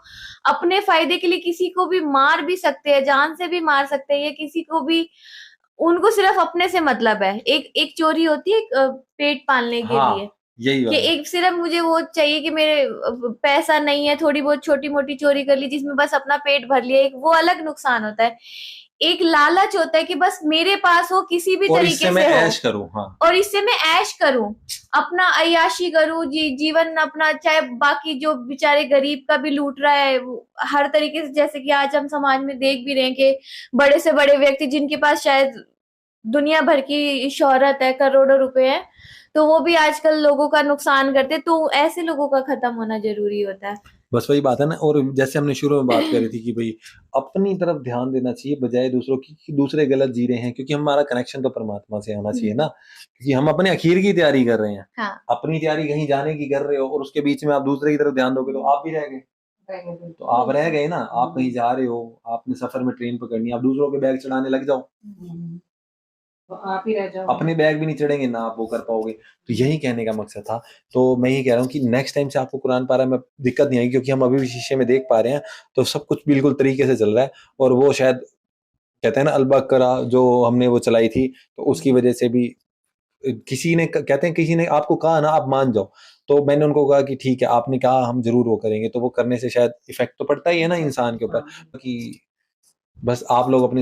اپنے فائدے کے لیے کسی کو بھی مار بھی سکتے ہیں, جان سے بھی مار سکتے ہیں, یا کسی کو بھی, ان کو صرف اپنے سے مطلب ہے. ایک چوری ہوتی ہے پیٹ پالنے کے لیے, کہ ایک صرف مجھے وہ چاہیے کہ میرے پیسہ نہیں ہے, تھوڑی بہت چھوٹی موٹی چوری کر لی جس میں بس اپنا پیٹ بھر لیا, ایک وہ الگ نقصان ہوتا ہے. ایک لالچ ہوتا ہے کہ بس میرے پاس ہو, کسی بھی طریقے سے ہو, اور اس سے میں عیش کروں, اپنا عیاشی کروں, جیون اپنا, چاہے باقی جو بیچارے غریب کا بھی لوٹ رہا ہے ہر طریقے سے. جیسے کہ آج ہم سماج میں دیکھ بھی رہے ہیں کہ بڑے سے بڑے ویکتی جن کے پاس شاید دنیا بھر کی شہرت ہے, کروڑوں روپے ہے, تو وہ بھی آج کل لوگوں کا نقصان کرتے. تو ایسے لوگوں کا ختم ہونا ضروری ہوتا ہے. بس وہی بات ہے نا, اور جیسے ہم نے شروع میں بات کر رہی تھی کہ بھائی اپنی طرف دھیان دینا چاہیے بجائے دوسروں کی, دوسرے غلط جی رہے ہیں, کیونکہ ہمارا کنیکشن تو پرماتما سے ہونا چاہیے نا, کیونکہ ہم اپنے اخیر کی تیاری کر رہے ہیں, اپنی تیاری کہیں جانے کی کر رہے ہو, اور اس کے بیچ میں آپ دوسرے کی طرف دھیان دو گے تو آپ بھی رہ گئے, تو آپ رہ گئے نا. آپ کہیں جا رہے ہو, آپ نے سفر میں ٹرین پکڑنی, آپ دوسروں کے بیگ چڑھانے لگ جاؤ, آپ ہی رہ جاؤ, اپنے بیگ بھی نہیں چڑھیں گے نا آپ وہ کر پاؤ گے. تو یہی کہنے کا مقصد تھا. تو میں یہ کہہ رہا ہوں کہ نیکسٹ ٹائم سے آپ کو قرآن پارہ میں دقت نہیں آئے گی, کیونکہ ہم ابھی بھی شیشے میں دیکھ پا رہے ہیں, تو سب کچھ بالکل طریقے سے چل رہا ہے. اور وہ شاید کہتے ہیں نا البقرہ جو ہم نے وہ چلائی تھی, تو اس کی وجہ سے بھی کسی نے, کہتے ہیں کسی نے آپ کو کہا نا آپ مان جاؤ, تو میں نے ان کو کہا کہ ٹھیک ہے آپ نے کہا ہم ضرور وہ کریں گے, تو وہ کرنے سے شاید ایفیکٹ تو پڑتا ہی ہے نا انسان کے اوپر. کہ بس آپ لوگ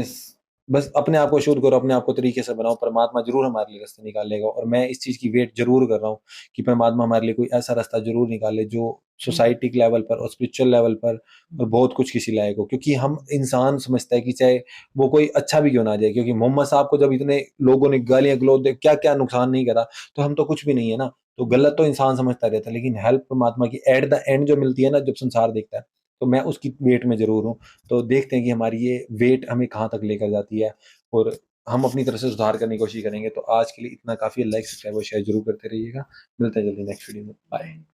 اپنے آپ کو شروع کرو, اپنے آپ کو طریقے سے بناؤ, پرماتما ضرور ہمارے لیے راستے نکال لے گا. اور میں اس چیز کی ویٹ ضرور کر رہا ہوں کہ پرماتما ہمارے لیے کوئی ایسا راستہ ضرور نکالے جو سوسائٹی کے لیول پر اور اسپرچل لیول پر اور بہت کچھ کسی لائق ہو. کیونکہ ہم انسان سمجھتا ہے کہ چاہے وہ کوئی اچھا بھی کیوں نہ جائے, کیونکہ محمد صاحب کو جب اتنے لوگوں نے گالیاں گلوچ کیا کیا نقصان نہیں کرا, تو ہم تو کچھ بھی نہیں ہے نا. تو غلط تو انسان سمجھتا رہتا ہے, لیکن ہیلپ پرماتما کی ایٹ دا اینڈ جو ملتی ہے نا, جب سنسار دیکھتا ہے, تو میں اس کی ویٹ میں ضرور ہوں. تو دیکھتے ہیں کہ ہماری یہ ویٹ ہمیں کہاں تک لے کر جاتی ہے, اور ہم اپنی طرف سے سدھار کرنے کی کوشش کریں گے. تو آج کے لیے اتنا کافی ہے. لائک سبسکرائب اور شیئر ضرور کرتے رہیے گا. ملتے ہیں جلدی نیکسٹ ویڈیو میں. بائے.